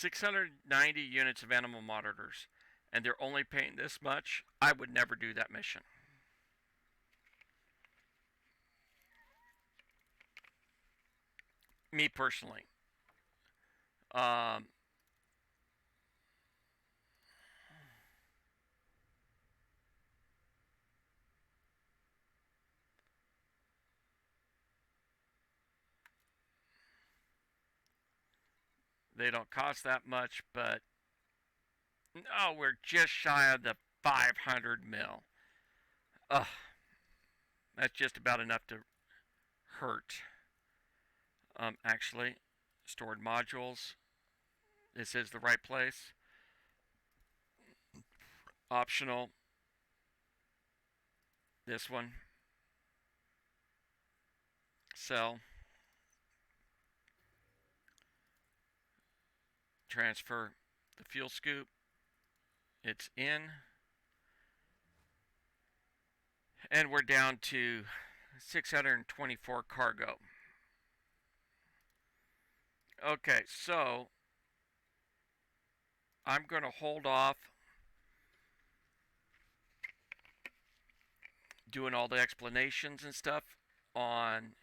[SPEAKER 1] $690 units of animal monitors, and they're only paying this much. I would never do that mission. Me personally. Um, they don't cost that much, but no, we're just shy of the 500 mil. Ugh, that's just about enough to hurt. Actually, stored modules. This is the right place. Optional. This one. Sell. Transfer the fuel scoop. It's in. And we're down to 624 cargo. Okay, so I'm going to hold off doing all the explanations and stuff on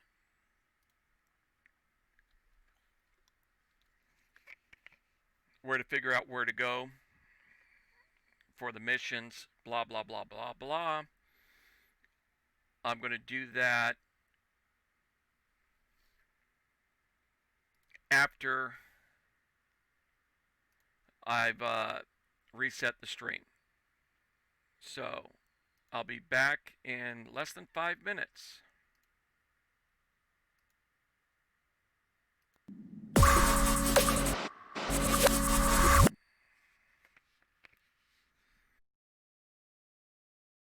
[SPEAKER 1] where to figure out where to go for the missions, blah, blah, blah, blah, blah. I'm going to do that after I've reset the stream. So I'll be back in less than 5 minutes.